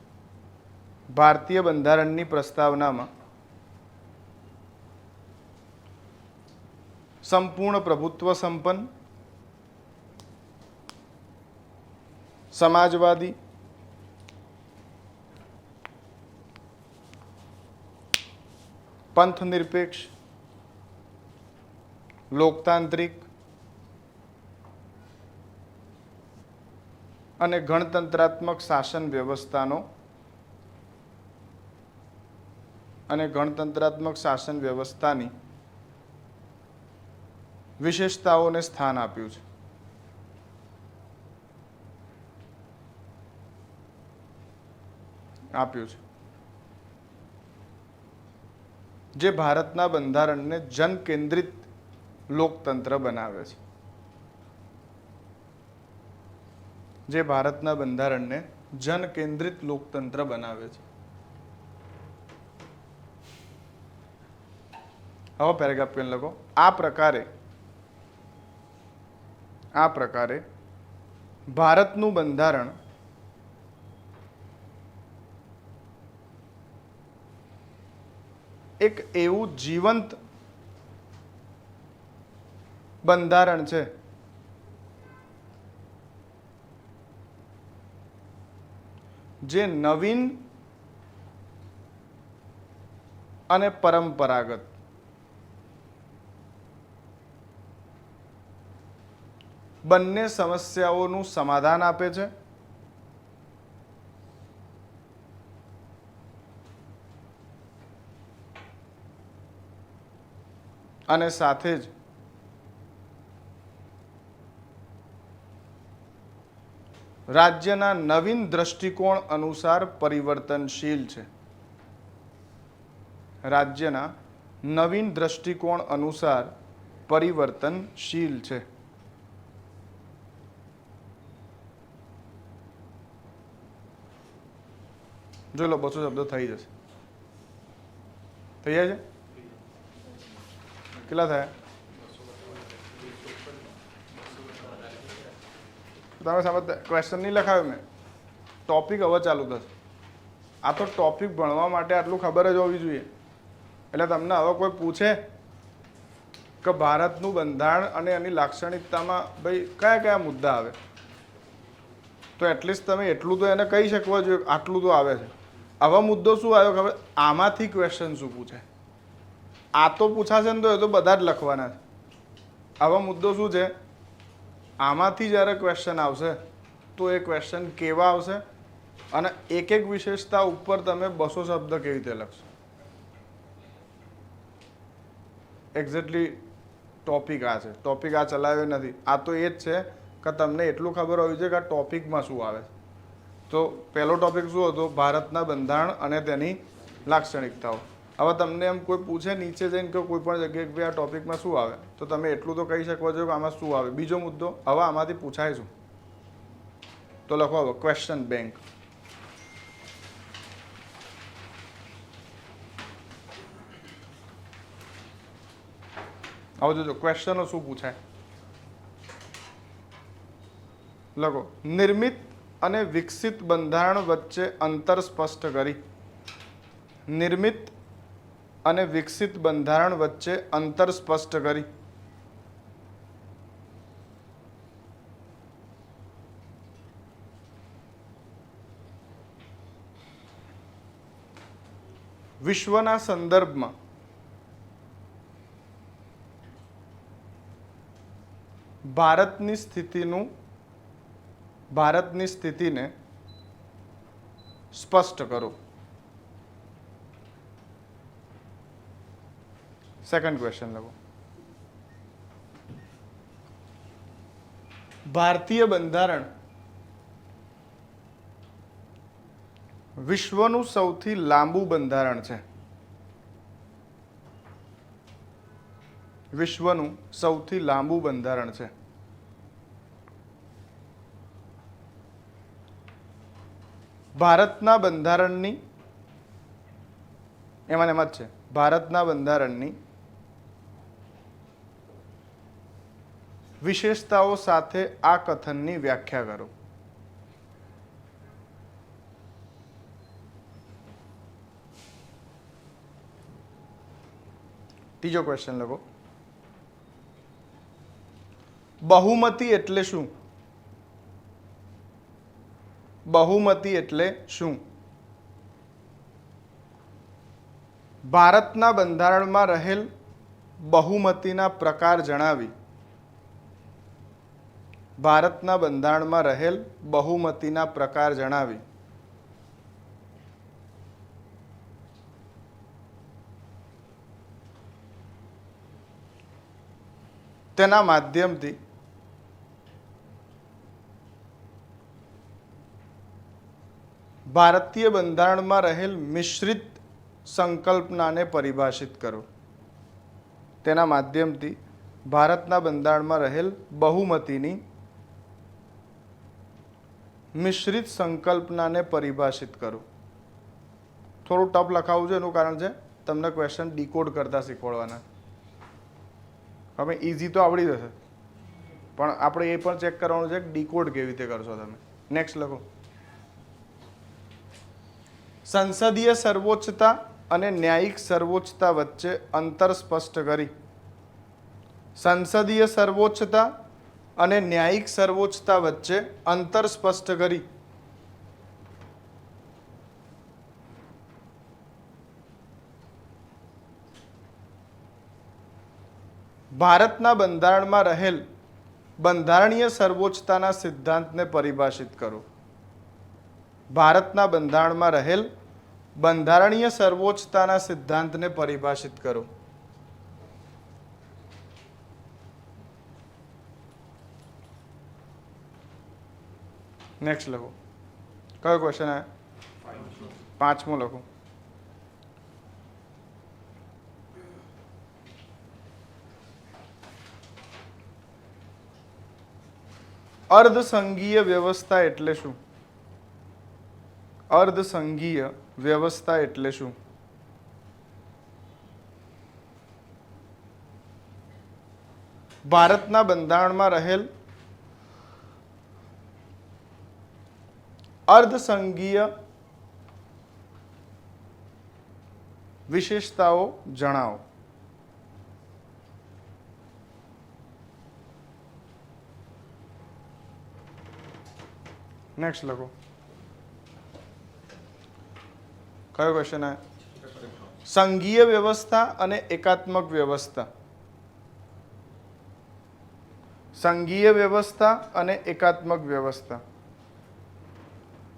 ભારતીય બંધારણની પ્રસ્તાવનામાં સંપૂર્ણ પ્રભુત્વ સંપન્ન, સમાજવાદી, પંથ નિરપેક્ષ, લોકતાંત્રિક અને ગણતંત્રાત્મક શાસન વ્યવસ્થાની વિશેષતાઓને સ્થાન આપ્યું છે. જે ભારતના બંધારણને જન કેન્દ્રિત લોકતંત્ર બનાવે છે. જે ભારતના બંધારણને જન કેન્દ્રિત લોકતંત્ર બનાવે છે. હવે પેરેગ્રાફ પેન લખો. આ પ્રકારે ભારતનું બંધારણ એક એવું જીવંત બંધારણ છે જે નવીન અને પરંપરાગત બંને સમસ્યાઓનું સમાધાન આપે છે અને સાથે જ રાજ્યના નવીન દ્રષ્ટિકોણ અનુસાર પરિવર્તનશીલ છે. રાજ્યના નવીન દ્રષ્ટિકોણ અનુસાર પરિવર્તનશીલ છે. જોઈ લો 200 શબ્દો થઈ જશે. થઈ જાય છે? કેટલા થયા? તમે સમજ ક્વેશ્ચન નહીં લખાવ્યો મેં. ટોપિક હવે ચાલુ થશે. આ તો ટોપિક ભણવા માટે આટલું ખબર જ હોવી જોઈએ. એટલે તમને હવે કોઈ પૂછે કે ભારતનું બંધારણ અને એની લાક્ષણિકતામાં ભાઈ કયા કયા મુદ્દા આવે, તો એટલીસ્ટ તમે એટલું તો એને કહી શકવા જોઈએ આટલું તો આવે છે. આવા મુદ્દો શું આવ્યો ખબર? આમાંથી ક્વેશ્ચન શું પૂછાય? આ તો પૂછાશે ને તો એ તો બધા જ લખવાના છે. આવા મુદ્દો શું છે? આમાંથી જ્યારે ક્વેશ્ચન આવશે તો એ ક્વેશ્ચન કેવા આવશે અને એક એક વિશેષતા ઉપર તમે 200 શબ્દ કેવી રીતે લખશો. એક્ઝેક્ટલી ટોપિક આ છે. ટોપિક આ ચલાવ્યો નથી. આ તો એ જ છે કે તમને એટલું ખબર હોવી જોઈએ કે આ ટોપિકમાં શું આવે છે. તો પહેલો ટોપિક શું હતો? ભારતના બંધારણ અને તેની લાક્ષણિકતાઓ. હવે તમને એમ કોઈ પૂછે નીચે જઈને કે કોઈ પણ જગ્યાએ કે આ ટોપિકમાં શું આવે, તો તમે એટલું તો કહી શકો છો કે આમાં શું આવે. બીજો મુદ્દો હવે આમાંથી પૂછાય શું, તો લખો હવે ક્વેશ્ચન બેંક. હવે જોજો ક્વેશ્ચનો શું પૂછાય. લખો નિર્મિત અને વિકસિત બંધારણ વચ્ચે અંતર સ્પષ્ટ કરી. નિર્મિત અને વિકસિત બંધારણ વચ્ચે અંતર સ્પષ્ટ કરી. વિશ્વના સંદર્ભમાં ભારતની સ્થિતિનું ભારતની સ્થિતિને સ્પષ્ટ કરો. સેકન્ડ ક્વેશ્ચન લખો. ભારતીય બંધારણ વિશ્વનું સૌથી લાંબુ બંધારણ છે. વિશ્વનું સૌથી લાંબુ બંધારણ છે. ભારતના બંધારણની એમાં જ છે. ભારતના બંધારણની વિશેષતાઓ સાથે આ કથનની વ્યાખ્યા કરો. ત્રીજો ક્વેશ્ચન લખો. બહુમતી એટલે શું? બહુમતી એટલે શું? ભારતના બંધારણમાં રહેલ બહુમતીના પ્રકાર જણાવી. ભારતના બંધારણમાં રહેલ બહુમતીના પ્રકાર જણાવી. તેના માધ્યમથી ભારતીય બંધારણમાં રહેલ મિશ્રિત સંકલ્પનાને પરિભાષિત કરો. તેના માધ્યમથી ભારતના બંધારણમાં રહેલ બહુમતીની મિશ્રિત સંકલ્પનાને પરિભાષિત કરો. થોડું ટફ લખાવું છે, એનું કારણ છે તમને ક્વેશ્ચન ડીકોડ કરતા શીખવાડવાના. તમે ઇઝી તો આવડી જશે, પણ આપણે એ પણ ચેક કરવાનું છે કે ડીકોડ કેવી રીતે કરશો તમે. નેક્સ્ટ લખો. સંસદીય સર્વોચ્ચતા અને ન્યાયિક સર્વોચ્ચતા વચ્ચે અંતર સ્પષ્ટ કરી. સંસદીય સર્વોચ્ચતા અને ન્યાયિક સર્વોચ્ચતા વચ્ચે અંતર સ્પષ્ટ કરી. ભારતના બંધારણમાં રહેલ બંધારણીય સર્વોચ્ચતાના સિદ્ધાંતને પરિભાષિત કરો. ભારતના બંધારણમાં રહેલ બંધારણીય સર્વોચ્ચતાના સિદ્ધાંતને પરિભાષિત કરો. નેક્સ્ટ લખો. કયો ક્વેશ્ચન આવે? પાંચમો લખો. અર્ધસંઘીય વ્યવસ્થા એટલે શું? અર્ધસંઘીય વ્યવસ્થા એટલે શું? ભારતના બંધારણમાં રહેલ અર્ધસંઘીય વિશેષતાઓ જણાવો. નેક્સ્ટ લખો. કયો ક્વેશ્ચન આવે? સંઘીય વ્યવસ્થા અને એકાત્મક વ્યવસ્થા. સંઘીય વ્યવસ્થા અને એકાત્મક વ્યવસ્થા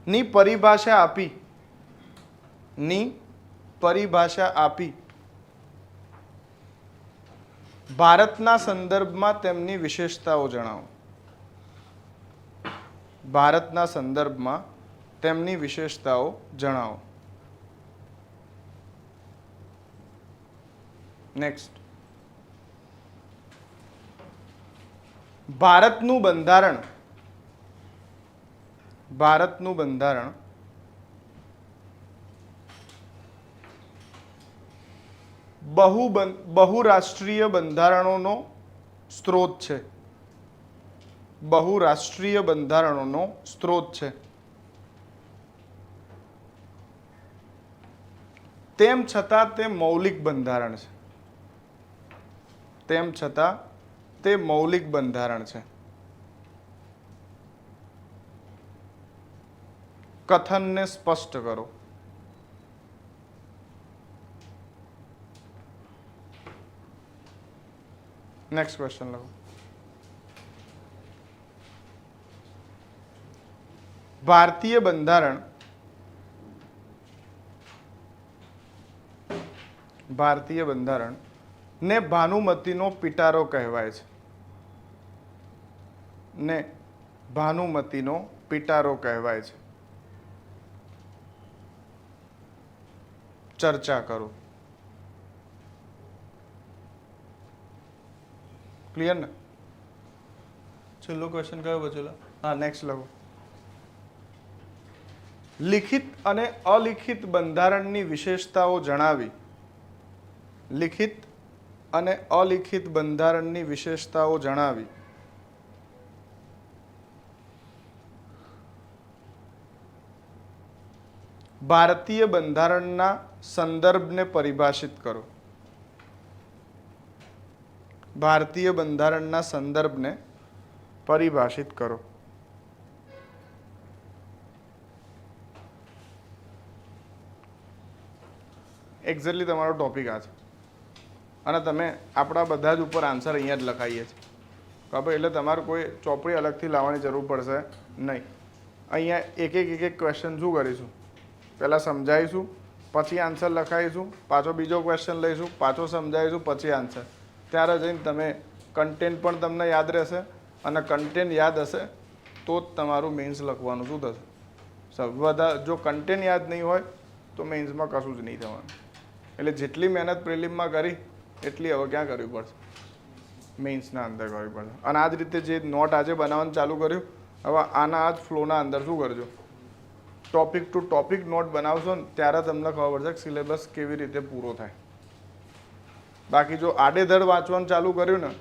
ની પરિભાષા આપી. ની પરિભાષા આપી. ભારતના સંદર્ભમાં તેમની વિશેષતાઓ જણાવો. ભારતના સંદર્ભમાં તેમની વિશેષતાઓ જણાવો. નેક્સ્ટ. ભારતનું બંધારણ બહુરાષ્ટ્રીય બંધારણોનો સ્ત્રોત છે. બહુરાષ્ટ્રીય બંધારણોનો સ્ત્રોત છે. તેમ છતાં તે મૌલિક બંધારણ છે. તેમ છતાં તે મૌલિક બંધારણ છે. કથનને સ્પષ્ટ કરો. નેક્સ્ટ ક્વેશ્ચન લખો. ભારતીય બંધારણ ને ભાનુમતીનો પિટારો કહેવાય છે. ને ભાનુમતીનો પિટારો કહેવાય છે. ચર્ચા કરો. ક્લિયર ને? છેલ્લો ક્વેશ્ચન કયો બચેલો? હા, નેક્સ્ટ લખો. લિખિત અને અલિખિત બંધારણની વિશેષતાઓ જણાવી. લિખિત અને અલિખિત બંધારણની વિશેષતાઓ જણાવી. ભારતીય બંધારણના સંદર્ભને પરિભાષિત કરો. ભારતીય બંધારણના સંદર્ભને પરિભાષિત કરો. એક્ઝેક્ટલી તમારો ટોપિક આ છે અને તમે આપણા બધા જ ઉપર આન્સર અહીંયા જ લખાઈએ છીએ બરાબર. એટલે તમારે કોઈ ચોપડી અલગથી લાવવાની જરૂર પડશે નહીં. અહીંયા એક એક ક્વેશ્ચન શું કરીશું, પહેલાં સમજાવીશું, પછી આન્સર લખાવીશું, પાછો બીજો ક્વેશ્ચન લઈશું, પાછો સમજાવીશું, પછી આન્સર. ત્યારે જઈને તમે કન્ટેન્ટ પણ તમને યાદ રહેશે અને કન્ટેન્ટ યાદ હશે તો જ તમારું મેઇન્સ લખવાનું શું થશે. બધા જો કન્ટેન્ટ યાદ નહીં હોય તો મેઇન્સમાં કશું જ નહીં થવાનું. એટલે જેટલી મહેનત પ્રિલિમમાં કરી એટલી હવે ક્યાં કરવી પડશે, મેઇન્સના અંદર કરવી પડશે. અને આ જ રીતે જે નોટ આજે બનાવવાનું ચાલુ કર્યું, હવે આના આ જ ફ્લોના અંદર શું કરજો, ટોપિક ટુ ટોપિક નોટ બનાવશો ને ત્યારે તમને ખબર પડશે કે સિલેબસ કેવી રીતે પૂરો થાય. બાકી જો આડેધડ વાંચવાનું ચાલુ કર્યું ને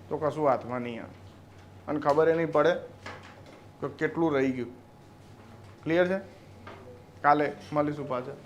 તો કશું હાથમાં નહીં આવે અને ખબર એ નહીં પડે કે કેટલું રહી ગયું. ક્લિયર છે? કાલે મળીશું પાછા.